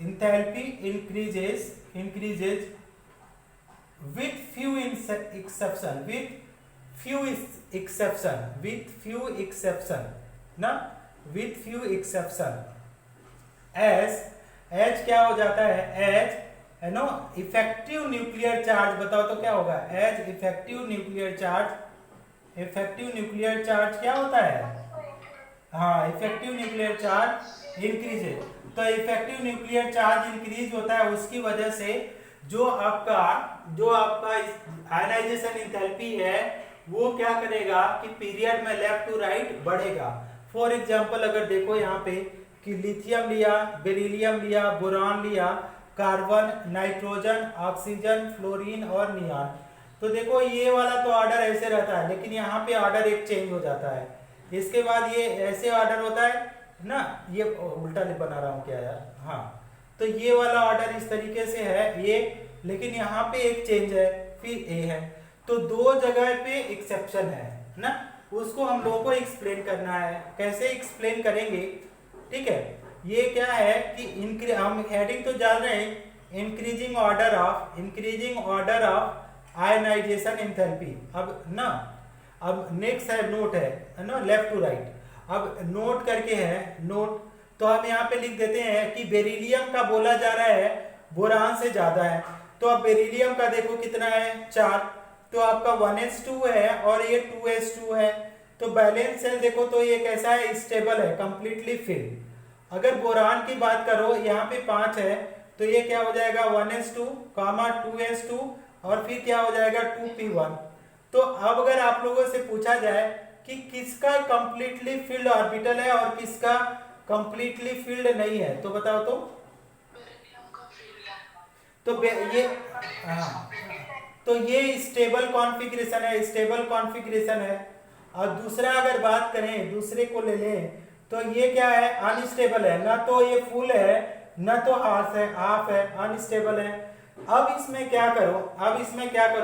enthalpy increases with few exception as क्या हो जाता है, as इफेक्टिव न्यूक्लियर चार्ज। बताओ तो क्या होगा, एज इफेक्टिव न्यूक्लियर चार्ज क्या होता है, हाँ, इफेक्टिव न्यूक्लियर चार्ज इंक्रीज है। तो इफेक्टिव न्यूक्लियर चार्ज इंक्रीज होता है, उसकी वजह से जो आपका आयनाइजेशन इंथैल्पी है वो क्या करेगा कि पीरियड में लेफ्ट टू राइट बढ़ेगा। फॉर एग्जांपल अगर देखो यहाँ पे कि लिथियम लिया, बेरिलियम लिया, बोरान लिया, कार्बन, नाइट्रोजन, ऑक्सीजन, फ्लोरीन और नियॉन, तो देखो ये वाला तो ऑर्डर ऐसे रहता है, लेकिन यहाँ पे ऑर्डर एक चेंज हो जाता है। इसके बाद ये ऐसे ऑर्डर होता है ना, ये उल्टा बना रहा हूँ क्या यार, हाँ, तो ये वाला ऑर्डर इस तरीके से है ये, लेकिन यहाँ पे एक चेंज है, फिर ए है। तो दो जगह पे एक्सेप्शन है ना, उसको हम लोगों को एक्सप्लेन करना है। कैसे एक्सप्लेन करेंगे, ठीक है। ये क्या है कि हम हेडिंग तो जान रहे हैं, increasing order of ionization enthalpy. अब नेक्स्ट है नोट है ना, लेफ्ट टू राइट। अब नोट करके है नोट, तो हम यहाँ पे लिख देते हैं कि बेरिलियम का बोला जा रहा है बोरान से ज्यादा है। तो अब बेरिलियम का देखो कितना है 4, तो आपका 1s2 है और ये 2s2 है। तो बैलेंस सेल देखो तो ये कैसा है, स्टेबल है, कंप्लीटली फिल। अगर बोरान की बात करो यहाँ पे 5 है, तो ये क्या हो जाएगा 1s2, 2s2 और फिर क्या हो जाएगा 2p1। तो अब अगर आप लोगों से पूछा जाए कि किसका कंप्लीटली फिल्ड ऑर्बिटल है और किसका कंप्लीटली फिल्ड नहीं है, तो बताओ तो ये तो ये स्टेबल कॉन्फ़िगरेशन है। और दूसरा अगर बात करें, दूसरे को ले लें, तो ये क्या है, अनस्टेबल है, ना तो ये फुल है ना तो हाफ है, अनस्टेबल है। अब इसमें क्या करो,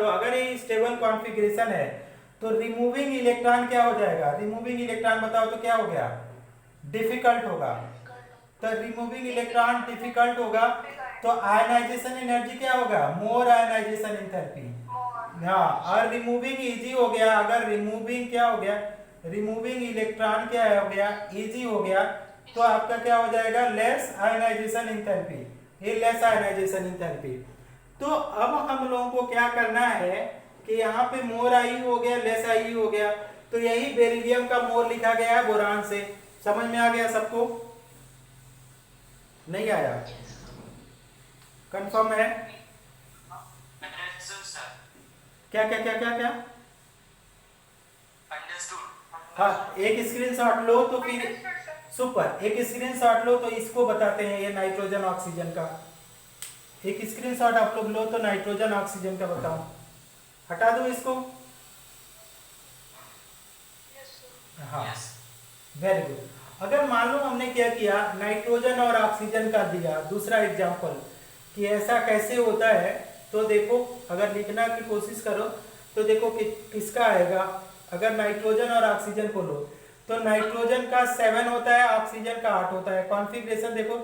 अगर ये स्टेबल कॉन्फ़िगरेशन है तो रिमूविंग इलेक्ट्रॉन क्या हो जाएगा, रिमूविंग इलेक्ट्रॉन बताओ तो क्या हो गया, डिफिकल्ट होगा। तो रिमूविंग इलेक्ट्रॉन डिफिकल्ट होगा, तो आयनाइजेशन एनर्जी क्या होगा, मोर आयनाइजेशन एंथैल्पी। हाँ, और रिमूविंग इजी हो गया, अगर रिमूविंग क्या हो गया, रिमूविंग इलेक्ट्रॉन क्या हो गया, इजी हो गया, तो आपका क्या हो जाएगा, लेस आयनाइजेशन एंथैल्पी, ये लेस आयनाइजेशन एंथैल्पी। तो अब हम लोगों को क्या करना है कि यहाँ पे मोर आई हो गया, लेस आई हो गया, तो यही बेरिलियम का मोर लिखा गया है बोरान से। समझ में आ गया सबको, नहीं आया, कंफर्म है? क्या क्या क्या क्या क्या हाँ, एक स्क्रीनशॉट लो तो फिर सुपर, एक स्क्रीनशॉट लो तो इसको बताते हैं, ये नाइट्रोजन ऑक्सीजन का एक स्क्रीनशॉट आप लोग लो तो नाइट्रोजन ऑक्सीजन का बताओ, हटा दो इसको। हाँ, वेरी गुड। अगर मान लो हमने क्या किया, नाइट्रोजन और ऑक्सीजन का दिया दूसरा एग्जांपल कि ऐसा कैसे होता है, तो देखो अगर लिखना की कोशिश करो तो देखो कि किसका आएगा। अगर नाइट्रोजन और ऑक्सीजन को लो तो नाइट्रोजन का 7 होता है, ऑक्सीजन का 8 होता है। कॉन्फ़िगरेशन देखो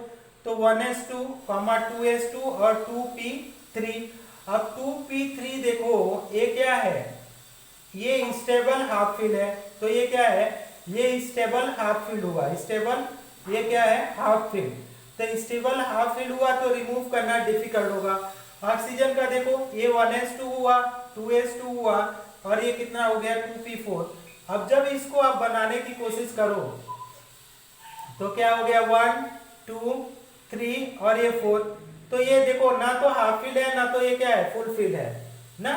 तो 1s2, 2s2 और 2p3। अब 2p3 देखो ये क्या है, ये स्टेबल हाफ फिल है, तो ये क्या है, ये स्टेबल हाफ फिल हुआ, स्टेबल ये क्या है हाफ फिल। तो स्टेबल हाफ फिल हुआ तो रिमूव करना डिफिकल्ट होगा। ऑक्सीजन का देखो ये 1s2 हुआ, 2s2 हुआ और ये कितना हो गया 2p4। अब जब इसको आप बनाने की कोशिश करो तो क्या हो गया 1 2 3 और ये 4। तो ये देखो ना तो हाफ फिल है ना तो ये क्या है फुल फिल है ना।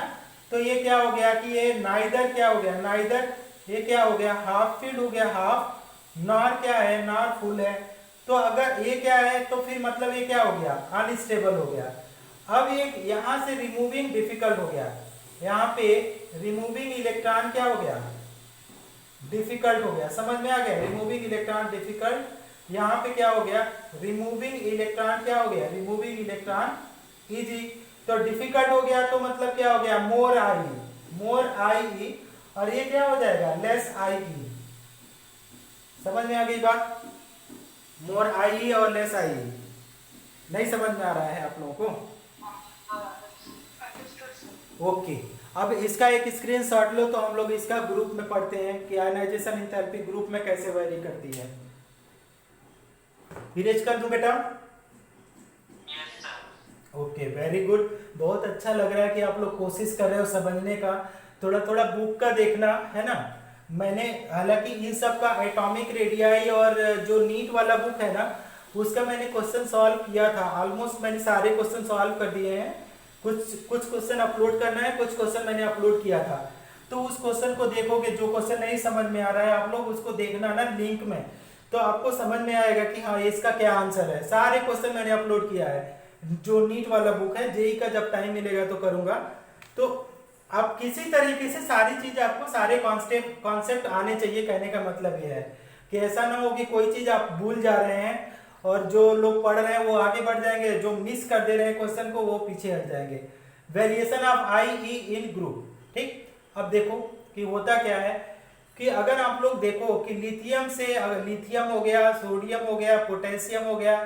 तो ये क्या हो गया कि ये नाइदर क्या हो गया, नाइदर ये क्या हो गया हाफ फिल हो गया, हाफ नॉर क्या है नॉर फुल है। तो अगर ये क्या है तो फिर मतलब ये क्या हो गया अनस्टेबल हो गया। अब ये यहां से रिमूविंग डिफिकल्ट हो गया, यहाँ पे रिमूविंग इलेक्ट्रॉन क्या हो गया डिफिकल्ट हो गया। समझ में आ गया, रिमूविंग इलेक्ट्रॉन डिफिकल्ट, यहाँ पे क्या हो गया रिमूविंग इलेक्ट्रॉन क्या हो गया रिमूविंग इलेक्ट्रॉन इजी। तो डिफिकल्ट हो गया तो मतलब क्या हो गया मोर आई, और ये क्या हो जाएगा लेस आई। समझ में आ गई बात, मोर आई और लेस आई। नहीं समझ में आ रहा है आप लोगों को? ओके, अब इसका एक स्क्रीनशॉट लो तो हम लोग इसका ग्रुप में पढ़ते हैं कि आयनाइजेशन एंथैल्पी ग्रुप में कैसे वेरी करती है। इरेज कर दूं बेटा? Okay, very good. बहुत अच्छा लग रहा है कि आप लोग कोशिश कर रहे हो समझने का, थोड़ा थोड़ा बुक का देखना है ना। मैंने हालांकि इन सब का एटॉमिक रेडियाई और जो नीट वाला बुक है ना, उसका मैंने क्वेश्चन सॉल्व किया था। ऑलमोस्ट मैंने सारे क्वेश्चन सॉल्व कर दिए हैं। कुछ कुछ क्वेश्चन अपलोड करना है, कुछ क्वेश्चन मैंने अपलोड किया था। तो उस क्वेश्चन को देखोगे, जो क्वेश्चन नहीं समझ में आ रहा है आप लोग उसको देखना ना लिंक में, तो आपको समझ में आएगा कि हाँ इसका क्या आंसर है। सारे क्वेश्चन मैंने अपलोड किया है, जो नीट वाला बुक है। जेई का जब टाइम मिलेगा तो करूंगा। तो आप किसी तरीके से सारी चीज आपको, सारे कॉन्सेप्ट आने चाहिए। कहने का मतलब ये है कि ऐसा ना हो कि कोई चीज आप भूल जा रहे हैं और जो लोग पढ़ रहे हैं वो आगे बढ़ जाएंगे, जो मिस कर दे रहे हैं क्वेश्चन को वो पीछे हट जाएंगे। Variation of I E in group. ठीक, अब देखो कि होता क्या है कि अगर आप लोग देखो कि लिथियम से, अगर लिथियम हो गया, सोडियम हो गया, पोटेशियम हो गया,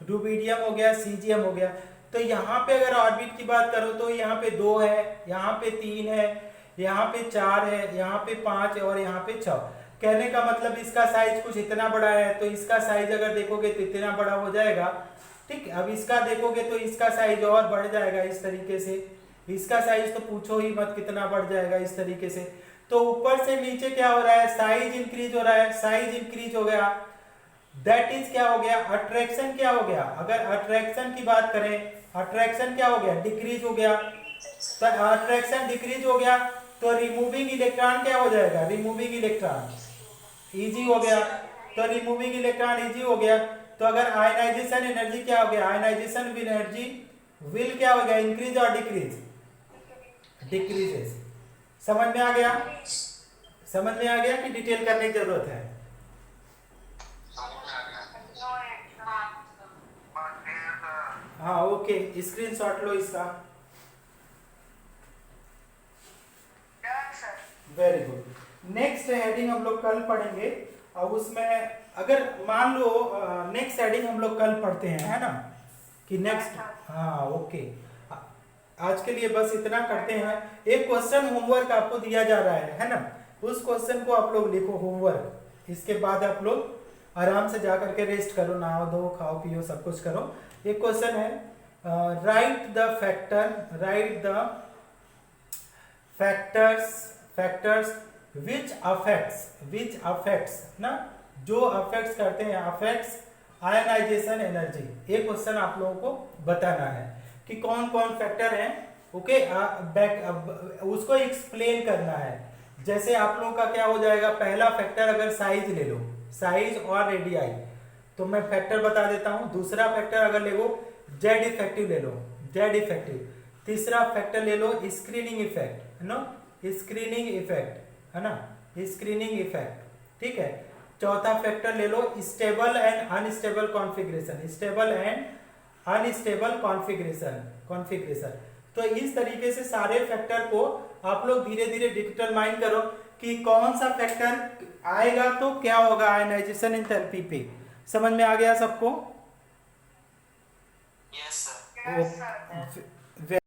रुबिडियम हो गया, सीजियम हो गया, तो यहाँ पे अगर ऑर्बिट की बात करो तो यहाँ पे 2 है, यहाँ पे 3 है, यहाँ पे 4 है, यहाँ पे 5 है और यहाँ पे 6। कहने का मतलब इसका साइज कुछ इतना बड़ा है, तो इसका साइज अगर देखोगे तो इतना बड़ा हो जाएगा। ठीक, अब इसका देखोगे तो इसका साइज और बढ़ जाएगा इस तरीके से। इसका साइज तो पूछो ही मत कितना बढ़ जाएगा इस तरीके से। तो ऊपर से नीचे क्या हो रहा है, साइज इंक्रीज हो रहा है। साइज इंक्रीज हो गया, दैट इज क्या हो गया, अट्रैक्शन क्या हो गया। अगर अट्रैक्शन की बात करें, अट्रैक्शन क्या हो गया, डिक्रीज हो गया। तो अट्रैक्शन डिक्रीज हो गया तो रिमूविंग इलेक्ट्रॉन क्या हो जाएगा, रिमूविंग इलेक्ट्रॉन इजी हो गया। तो रिमूविंग इलेक्ट्रॉन इजी हो गया। तो अगर आयनाइजेशन एनर्जी क्या हो गया, आयनाइजेशन एनर्जी विल क्या हो गया, इंक्रीज और डिक्रीज, डिक्रीजेस। समझ में आ गया, समझ में आ गया कि डिटेल करने की जरूरत है। हाँ ओके, स्क्रीनशॉट लो इसका। Very good. नेक्स्ट हेडिंग हम लोग कल पढ़ेंगे और उसमें अगर मान लो नेक्स्ट हेडिंग हम लोग कल पढ़ते हैं, है ना, कि नेक्स्ट। हाँ ओके, आज के लिए बस इतना करते हैं। एक क्वेश्चन होमवर्क आपको दिया जा रहा है ना, उस क्वेश्चन को आप लोग लिखो होमवर्क। इसके बाद आप लोग आराम से जा करके रेस्ट करो, नहाओ धो खाओ पियो सब कुछ करो। एक क्वेश्चन है, right the factors which affects ना, जो अफेक्ट्स करते हैं, अफेक्ट्स आयनाइजेशन एनर्जी। एक क्वेश्चन आप लोगों को बताना है कि कौन कौन फैक्टर हैं। ओके, उसको एक्सप्लेन करना है। जैसे आप लोगों का क्या हो जाएगा, पहला फैक्टर अगर साइज ले लो, साइज और रेडियाई, तो मैं फैक्टर बता देता हूं। दूसरा फैक्टर अगर ले लो जेड इफेक्टिव, ले लो जेड इफेक्टिव। तीसरा फैक्टर ले लो स्क्रीनिंग इफेक्ट, है ना, स्क्रीनिंग इफेक्ट, है ना, स्क्रीनिंग इफेक्ट। ठीक है, चौथा फैक्टर ले लो stable and unstable configuration, stable and unstable configuration. तो इस तरीके से सारे फैक्टर को आप लोग धीरे धीरे डिटरमाइन करो कि कौन सा फैक्टर आएगा तो क्या होगा आयनाइजेशन एंथैल्पी पे। समझ में आ गया सबको? Yes sir. Yes, sir.